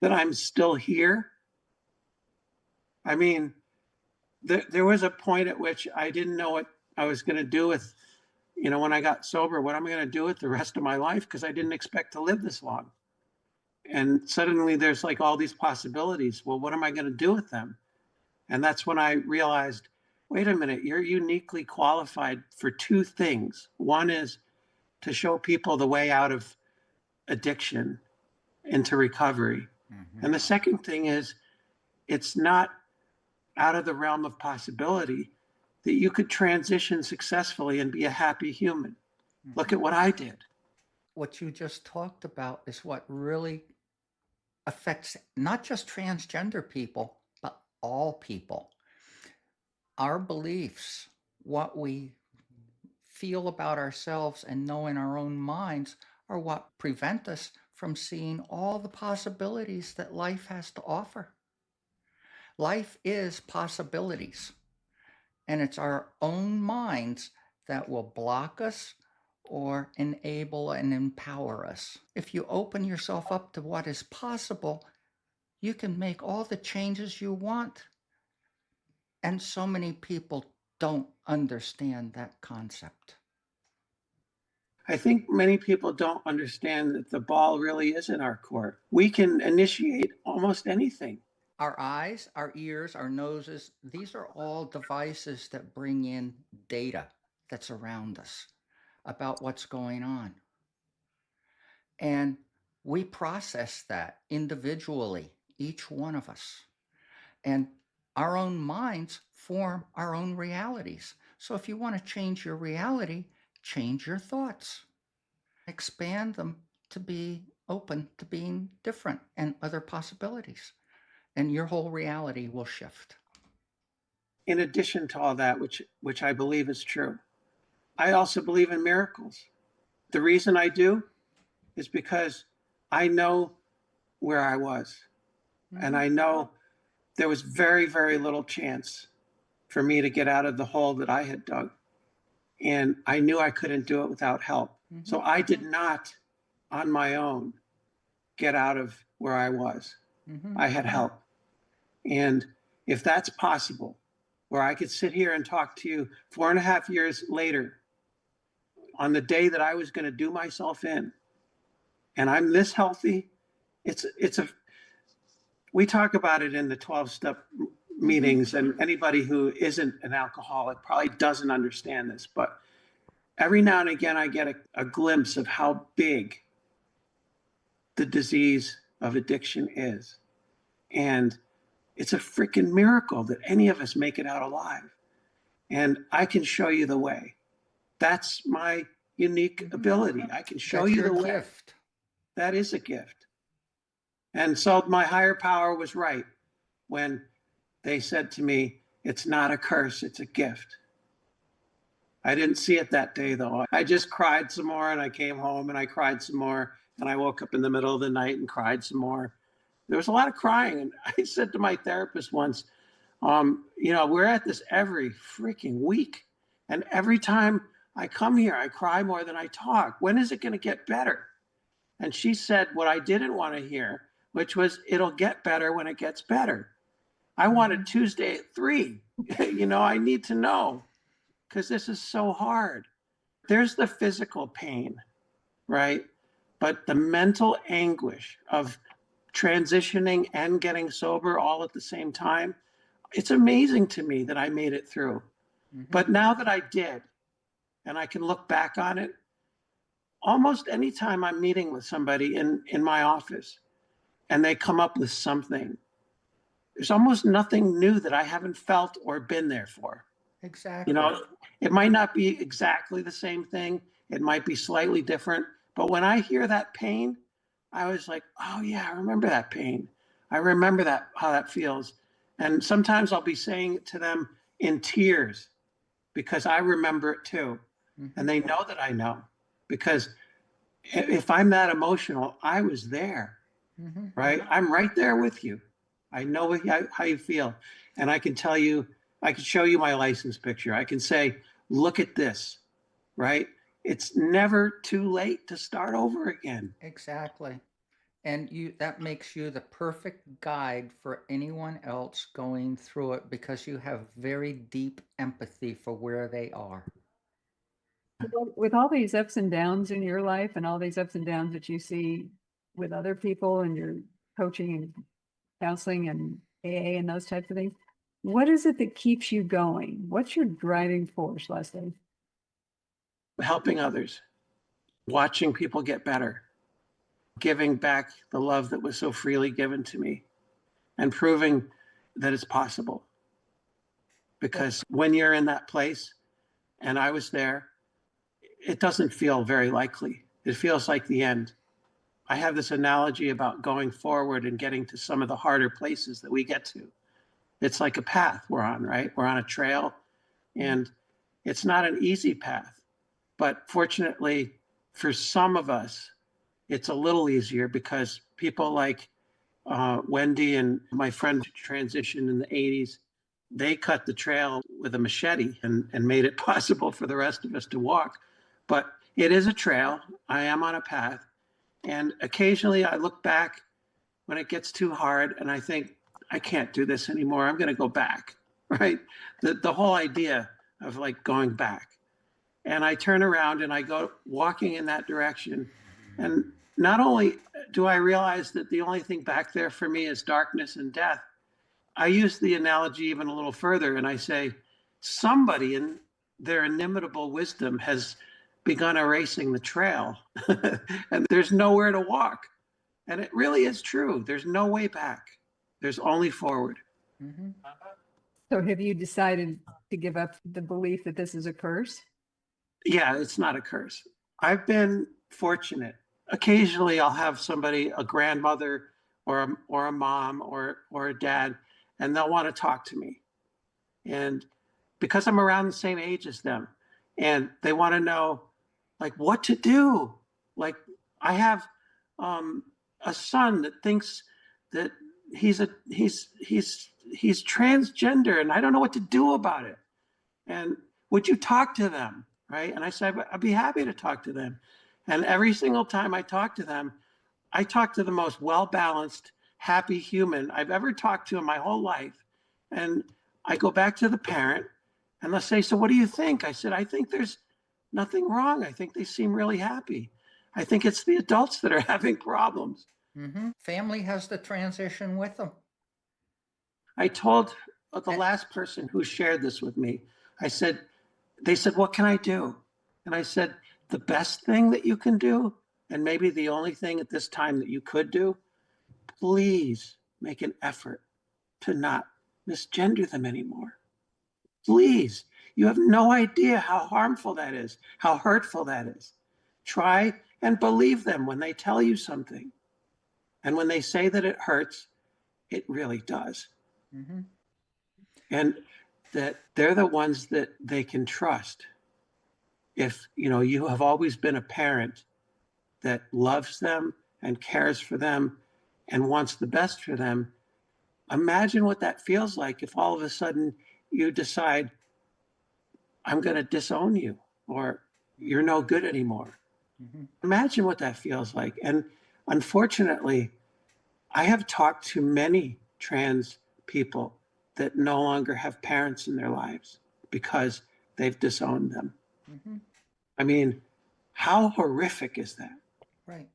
That I'm still here. I mean, there was a point at which I didn't know what I was going to do with, when I got sober, what I'm going to do with the rest of my life, because I didn't expect to live this long. And suddenly there's like all these possibilities. Well, what am I going to do with them? And that's when I realized, wait a minute, you're uniquely qualified for 2 things. One is to show people the way out of addiction into recovery. Mm-hmm. And the second thing is, it's not out of the realm of possibility that you could transition successfully and be a happy human. Mm-hmm. Look at what I did. What you just talked about is what really affects not just transgender people, but all people. Our beliefs, what we feel about ourselves and know in our own minds, are what prevent us from seeing all the possibilities that life has to offer. Life is possibilities. And it's our own minds that will block us or enable and empower us. If you open yourself up to what is possible, you can make all the changes you want. And so many people don't understand that concept. I think many people don't understand that the ball really is in our court. We can initiate almost anything. Our eyes, our ears, our noses, these are all devices that bring in data that's around us about what's going on. And we process that individually, each one of us. And our own minds form our own realities. So if you want to change your reality, change your thoughts. Expand them to be open to being different and other possibilities. And your whole reality will shift. In addition to all that, which I believe is true, I also believe in miracles. The reason I do is because I know where I was. And I know there was very, very little chance for me to get out of the hole that I had dug. And I knew I couldn't do it without help. So I did not, on my own, get out of where I was. I had help. And if that's possible, where I could sit here and talk to you 4.5 years later, on the day that I was going to do myself in, and I'm this healthy, we talk about it in the 12-step meetings, and anybody who isn't an alcoholic probably doesn't understand this, but every now and again I get a glimpse of how big the disease of addiction is. And it's a freaking miracle that any of us make it out alive. And I can show you the way. That's my unique ability. I can show That's you the your way. gift. That is a gift. And so my higher power was right when they said to me, it's not a curse, it's a gift. I didn't see it that day, though. I just cried some more, and I came home and I cried some more, and I woke up in the middle of the night and cried some more. There was a lot of crying. And I said to my therapist once, we're at this every freaking week. And every time I come here, I cry more than I talk. When is it going to get better? And she said what I didn't want to hear, which was, it'll get better when it gets better. I wanted Tuesday at 3. I need to know, because this is so hard. There's the physical pain, right? But the mental anguish of transitioning and getting sober all at the same time, it's amazing to me that I made it through. But now that I did, and I can look back on it, almost anytime I'm meeting with somebody in my office and they come up with something, there's almost nothing new that I haven't felt or been there for. Exactly. It might not be exactly the same thing. It might be slightly different. But when I hear that pain, I was like, oh yeah, I remember that pain. I remember how that feels. And sometimes I'll be saying it to them in tears because I remember it too. And they know that I know, because if I'm that emotional, I was there, right? I'm right there with you. I know how you feel. And I can tell you, I can show you my license picture. I can say, look at this, right? It's never too late to start over again. Exactly. And that makes you the perfect guide for anyone else going through it, because you have very deep empathy for where they are. With all these ups and downs in your life and all these ups and downs that you see with other people and your coaching and counseling and AA and those types of things, what is it that keeps you going? What's your driving force, Leslie? Helping others, watching people get better, giving back the love that was so freely given to me, and proving that it's possible. Because when you're in that place, and I was there, it doesn't feel very likely. It feels like the end. I have this analogy about going forward and getting to some of the harder places that we get to. It's like a path we're on, right? We're on a trail, and it's not an easy path. But fortunately, for some of us, it's a little easier because people like Wendy and my friend transitioned in the 80s. they cut the trail with a machete and made it possible for the rest of us to walk. But it is a trail. I am on a path. And occasionally I look back when it gets too hard and I think, I can't do this anymore. I'm going to go back, right? The whole idea of like going back. And I turn around and I go walking in that direction. And not only do I realize that the only thing back there for me is darkness and death, I use the analogy even a little further and I say, somebody in their inimitable wisdom has begun erasing the trail and there's nowhere to walk. And it really is true. There's no way back. There's only forward. Mm-hmm. So have you decided to give up the belief that this is a curse? Yeah, it's not a curse. I've been fortunate. Occasionally I'll have somebody, a grandmother or a mom or a dad, and they'll want to talk to me. And because I'm around the same age as them, and they want to know like what to do. Like I have a son that thinks that he's transgender and I don't know what to do about it. And would you talk to them? Right. And I said, I'd be happy to talk to them. And every single time I talk to them, I talk to the most well-balanced, happy human I've ever talked to in my whole life. And I go back to the parent and they'll say, so what do you think? I said, I think there's nothing wrong. I think they seem really happy. I think it's the adults that are having problems. Mm-hmm. Family has to transition with them. I told the last person who shared this with me, I said, they said, what can I do? And I said, the best thing that you can do, and maybe the only thing at this time that you could do, please make an effort to not misgender them anymore. Please. You have no idea how harmful that is, how hurtful that is. Try and believe them when they tell you something. And when they say that it hurts, it really does. Mm-hmm. And that they're the ones that they can trust. If you have always been a parent that loves them and cares for them and wants the best for them, imagine what that feels like if all of a sudden you decide, I'm going to disown you or you're no good anymore. Mm-hmm. Imagine what that feels like. And unfortunately, I have talked to many trans people that no longer have parents in their lives because they've disowned them. Mm-hmm. I mean, how horrific is that? Right.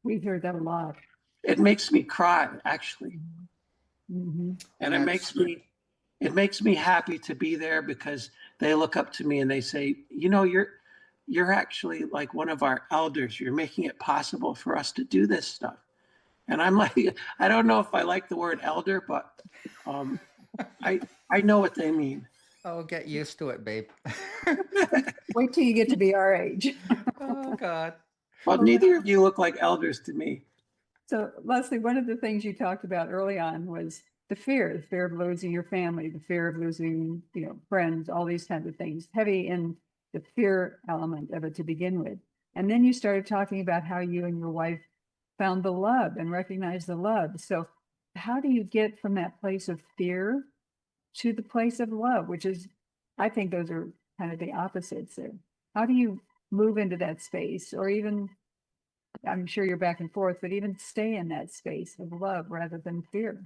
We've heard that a lot. It makes me cry, actually. Mm-hmm. And it makes me happy to be there because they look up to me and they say, you're actually like one of our elders. You're making it possible for us to do this stuff. And I'm like, I don't know if I like the word elder, but I know what they mean. Oh, get used to it, babe. Wait till you get to be our age. Oh, God. Well, neither of you look like elders to me. So, Leslie, one of the things you talked about early on was the fear of losing your family, the fear of losing, friends, all these kinds of things, heavy in the fear element of it to begin with. And then you started talking about how you and your wife found the love and recognized the love. So how do you get from that place of fear to the place of love, which is, I think those are kind of the opposites there. How do you move into that space, or even, I'm sure you're back and forth, but even stay in that space of love rather than fear?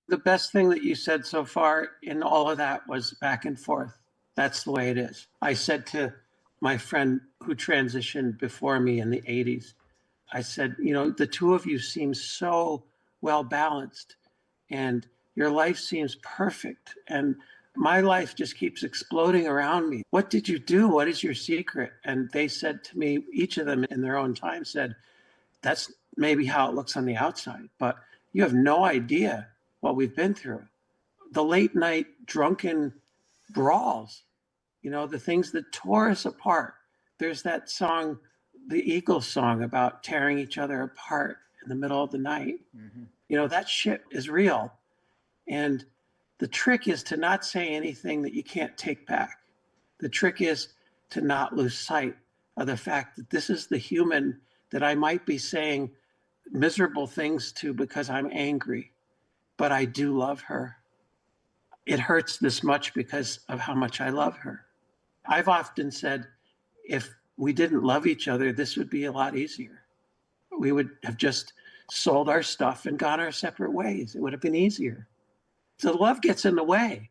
The best thing that you said so far in all of that was back and forth. That's the way it is. I said to my friend who transitioned before me in the 80s, I said, the two of you seem so well balanced and your life seems perfect. And my life just keeps exploding around me. What did you do? What is your secret? And they said to me, each of them in their own time said, that's maybe how it looks on the outside, but you have no idea what we've been through. The late night drunken brawls, the things that tore us apart. There's that song, the Eagles song, about tearing each other apart in the middle of the night. Mm-hmm. That shit is real. And the trick is to not say anything that you can't take back. The trick is to not lose sight of the fact that this is the human that I might be saying miserable things to because I'm angry, but I do love her. it hurts this much because of how much I love her. I've often said, if we didn't love each other, this would be a lot easier. We would have just sold our stuff and gone our separate ways. It would have been easier. So love gets in the way.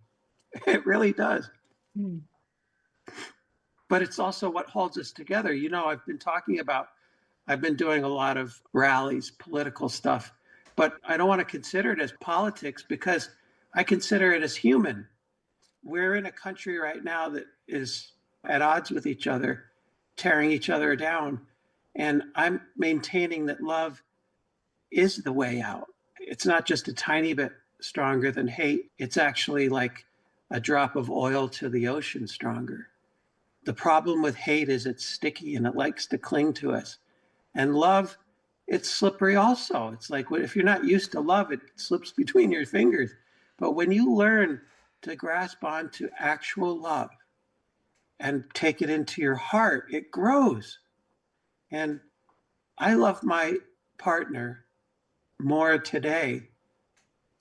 It really does. Mm. But it's also what holds us together. You know, I've been doing a lot of rallies, political stuff, but I don't want to consider it as politics because I consider it as human. We're in a country right now that is at odds with each other, tearing each other down. And I'm maintaining that love is the way out. It's not just a tiny bit stronger than hate. It's actually like a drop of oil to the ocean stronger. The problem with hate is it's sticky and it likes to cling to us. And love, it's slippery also. It's like if you're not used to love, it slips between your fingers. But when you learn to grasp onto actual love and take it into your heart, it grows. And I love my partner more today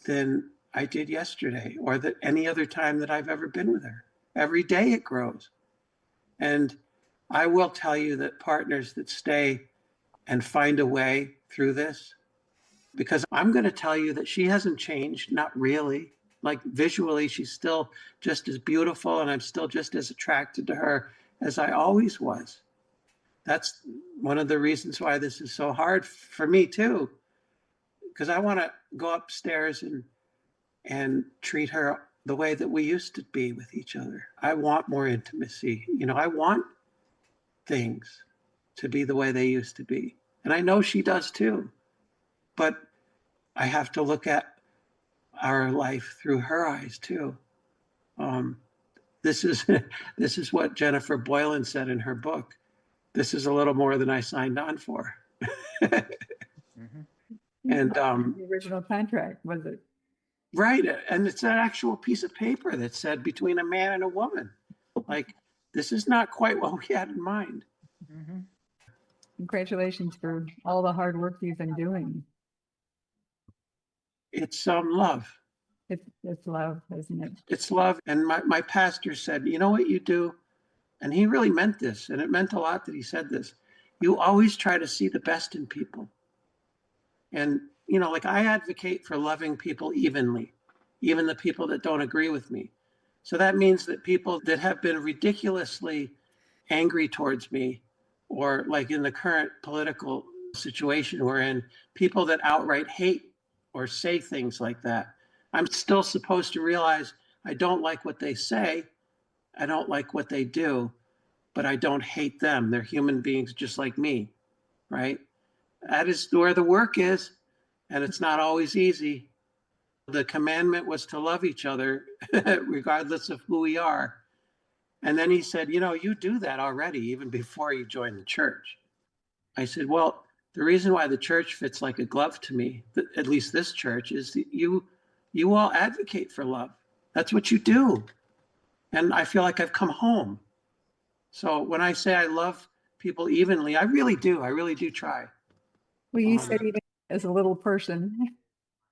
than I did yesterday or that any other time that I've ever been with her. Every day it grows. And I will tell you that partners that stay and find a way through this, because I'm going to tell you that she hasn't changed, not really. Like visually, she's still just as beautiful and I'm still just as attracted to her as I always was. That's one of the reasons why this is so hard for me too, because I want to go upstairs and treat her the way that we used to be with each other. I want more intimacy. You know, I want things to be the way they used to be. And I know she does too. But I have to look at our life through her eyes too. This is this is what Jennifer Boylan said in her book. This is a little more than I signed on for. Mm-hmm. And The original contract, was it? right, and it's an actual piece of paper that said between a man and a woman. Like this is not quite what we had in mind. Mm-hmm. Congratulations for all the hard work you've been doing. It's love. It's love, isn't it? It's love. And my pastor said, you know what you do? And he really meant this. And it meant a lot that he said this. You always try to see the best in people. And, you know, like I advocate for loving people evenly, even the people that don't agree with me. So that means that people that have been ridiculously angry towards me, or like in the current political situation we're in, people that outright hate or say things like that, I'm still supposed to realize I don't like what they say. I don't like what they do, but I don't hate them. They're human beings just like me, right? That is where the work is. And it's not always easy. The commandment was to love each other, regardless of who we are. And then he said, you know, you do that already, even before you join the church. I said, well, the reason why the church fits like a glove to me, at least this church, is that you all advocate for love. That's what you do. And I feel like I've come home. So when I say I love people evenly, I really do. I really do try. Well, you said even as a little person,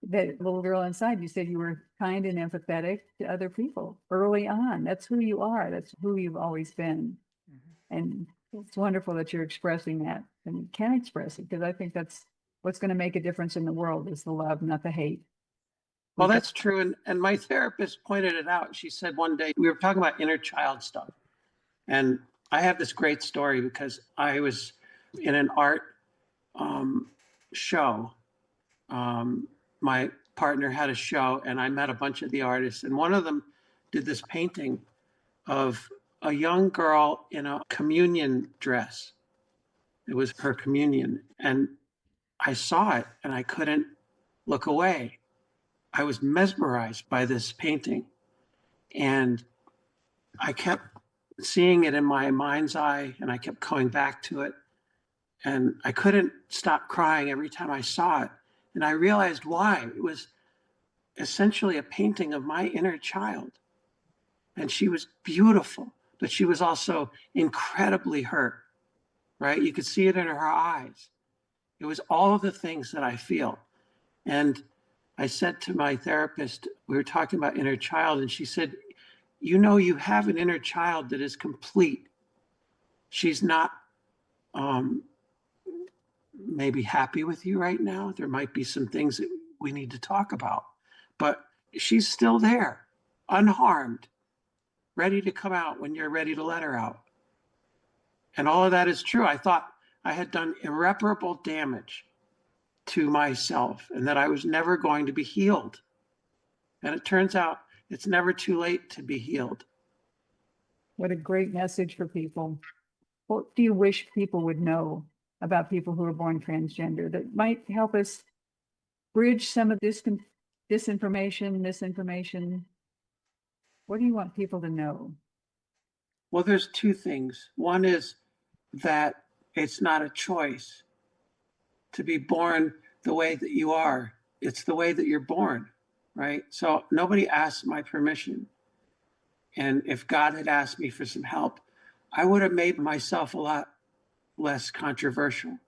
that little girl inside, you said you were kind and empathetic to other people early on. That's who you are. That's who you've always been. Mm-hmm. And it's wonderful that you're expressing that and you can express it, because I think that's what's going to make a difference in the world is the love, not the hate. Well, that's true. And my therapist pointed it out. She said one day, we were talking about inner child stuff. And I have this great story because I was in an art show. My partner had a show and I met a bunch of the artists. And one of them did this painting of a young girl in a communion dress. It was her communion. And I saw it and I couldn't look away. I was mesmerized by this painting. And I kept seeing it in my mind's eye and I kept going back to it. And I couldn't stop crying every time I saw it. And I realized why. It was essentially a painting of my inner child. And she was beautiful, but she was also incredibly hurt, right? You could see it in her eyes. It was all of the things that I feel. And I said to my therapist, we were talking about inner child, and she said, you know, you have an inner child that is complete. She's not um, maybe happy with you right now. There might be some things that we need to talk about, but she's still there, unharmed, ready to come out when you're ready to let her out. And all of that is true. I thought I had done irreparable damage to myself and that I was never going to be healed. And it turns out it's never too late to be healed. What a great message for people. What do you wish people would know about people who are born transgender that might help us bridge some of this disinformation, misinformation? What do you want people to know? Well, there's two things. One is that it's not a choice to be born the way that you are. It's the way that you're born, right? So nobody asked my permission. And if God had asked me for some help, I would have made myself a lot less controversial.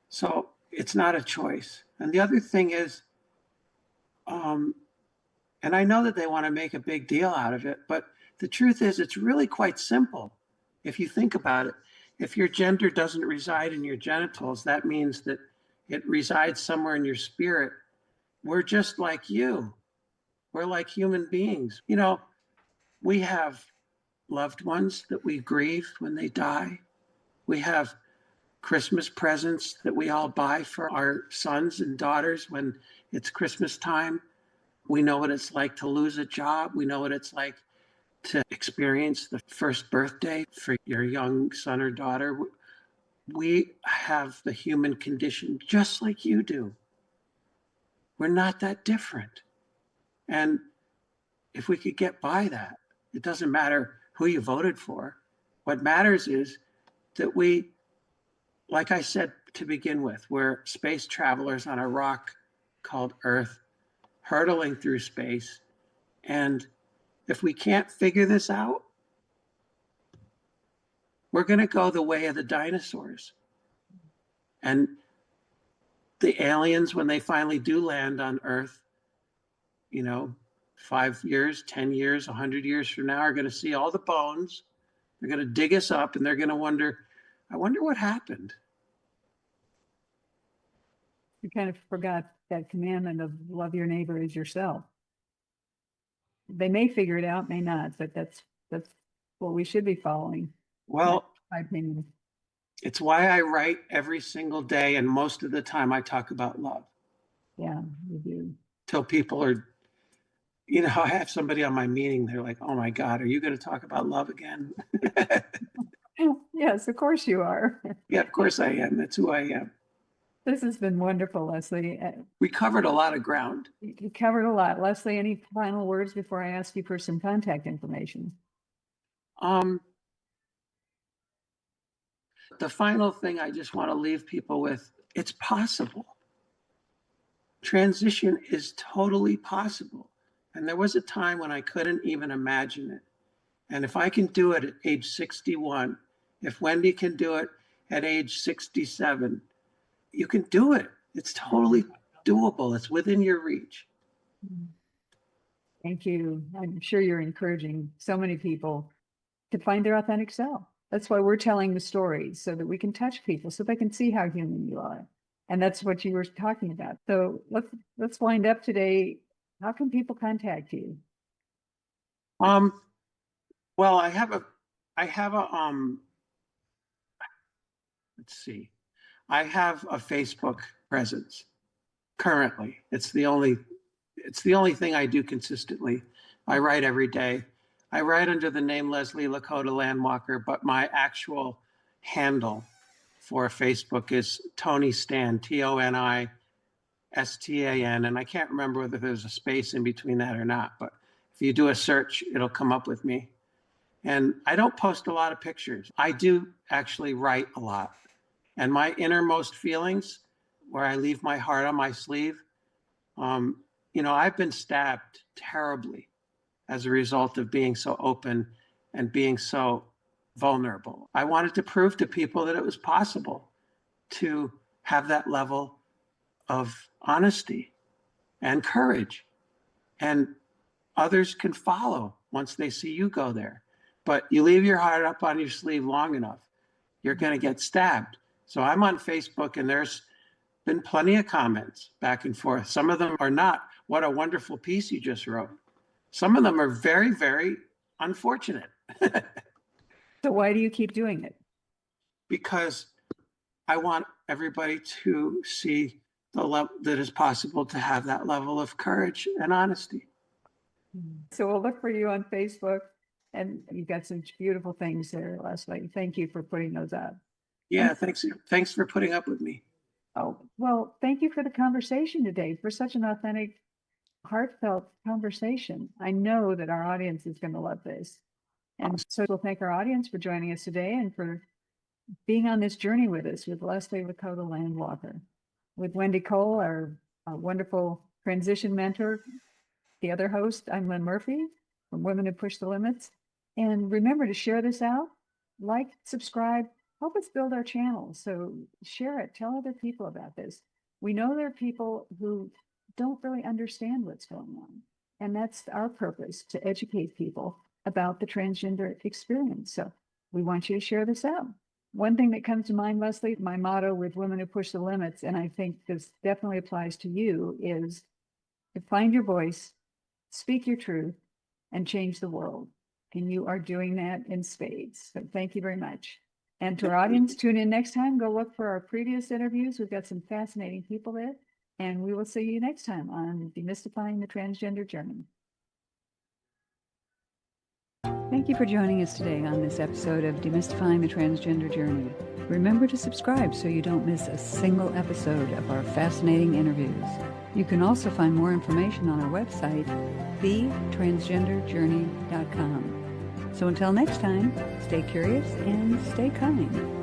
So it's not a choice. And the other thing is, and I know that they want to make a big deal out of it, but the truth is, it's really quite simple. If you think about it, if your gender doesn't reside in your genitals, that means that it resides somewhere in your spirit. We're just like you. We're like human beings. You know, we have loved ones that we grieve when they die. We have Christmas presents that we all buy for our sons and daughters when it's Christmas time. We know what it's like to lose a job. We know what it's like to experience the first birthday for your young son or daughter. We have the human condition just like you do. We're not that different. And if we could get by that, it doesn't matter who you voted for. What matters is that we, like I said to begin with, we're space travelers on a rock called Earth, hurtling through space. And if we can't figure this out, we're going to go the way of the dinosaurs. And the aliens, when they finally do land on Earth, you know, 5 years, 10 years, 100 years from now, are going to see all the bones. They're going to dig us up and they're going to wonder, I wonder what happened. You kind of forgot that commandment of love your neighbor as yourself. They may figure it out, may not, but that's what we should be following. Well, my opinion. It's why I write every single day, and most of the time I talk about love. Yeah, you do. Till people are, you know, I have somebody on my meeting, they're like, oh my God, are you going to talk about love again? Yes, of course you are. Yeah, of course I am. That's who I am. This has been wonderful, Leslie. We covered a lot of ground. You covered a lot. Leslie, any final words before I ask you for some contact information? The final thing I just want to leave people with, it's possible. Transition is totally possible. And there was a time when I couldn't even imagine it. And if I can do it at age 61, if Wendy can do it at age 67, you can do it. It's totally doable. It's within your reach. Thank you. I'm sure you're encouraging so many people to find their authentic self. That's why we're telling the stories, so that we can touch people, so they can see how human you are. And that's what you were talking about. So let's wind up today. How can people contact you? Well, I have a let's see. I have a Facebook presence currently. It's the only thing I do consistently. I write every day. I write under the name Leslie Lakota Landwalker, but my actual handle for Facebook is Tony Stan, ToniStan, and I can't remember whether there's a space in between that or not, but if you do a search, it'll come up with me. And I don't post a lot of pictures. I do actually write a lot. And my innermost feelings, where I leave my heart on my sleeve, you know, I've been stabbed terribly as a result of being so open and being so vulnerable. I wanted to prove to people that it was possible to have that level of honesty and courage. And others can follow once they see you go there. But you leave your heart up on your sleeve long enough, you're going to get stabbed. So I'm on Facebook, and there's been plenty of comments back and forth. Some of them are not, what a wonderful piece you just wrote. Some of them are very, very unfortunate. So why do you keep doing it? Because I want everybody to see the level that is possible to have that level of courage and honesty. So we'll look for you on Facebook, and you've got some beautiful things there, Leslie. Thank you for putting those up. Yeah, thanks for putting up with me. Oh, well, thank you for the conversation today, for such an authentic, heartfelt conversation. I know that our audience is going to love this. And so we'll thank our audience for joining us today and for being on this journey with us with Leslie Lakota Landwalker. With Wendy Cole, our wonderful transition mentor, the other host, I'm Lynn Murphy from Women Who Push the Limits. And remember to share this out, like, subscribe, help us build our channel. So share it, tell other people about this. We know there are people who don't really understand what's going on. And that's our purpose, to educate people about the transgender experience. So we want you to share this out. One thing that comes to mind, Leslie, my motto with Women Who Push the Limits, and I think this definitely applies to you, is to find your voice, speak your truth, and change the world. And you are doing that in spades. So thank you very much. And to our audience, tune in next time. Go look for our previous interviews. We've got some fascinating people there. And we will see you next time on Demystifying the Transgender Journey. Thank you for joining us today on this episode of Demystifying the Transgender Journey. Remember to subscribe so you don't miss a single episode of our fascinating interviews. You can also find more information on our website, thetransgenderjourney.com. So until next time, stay curious and stay kind.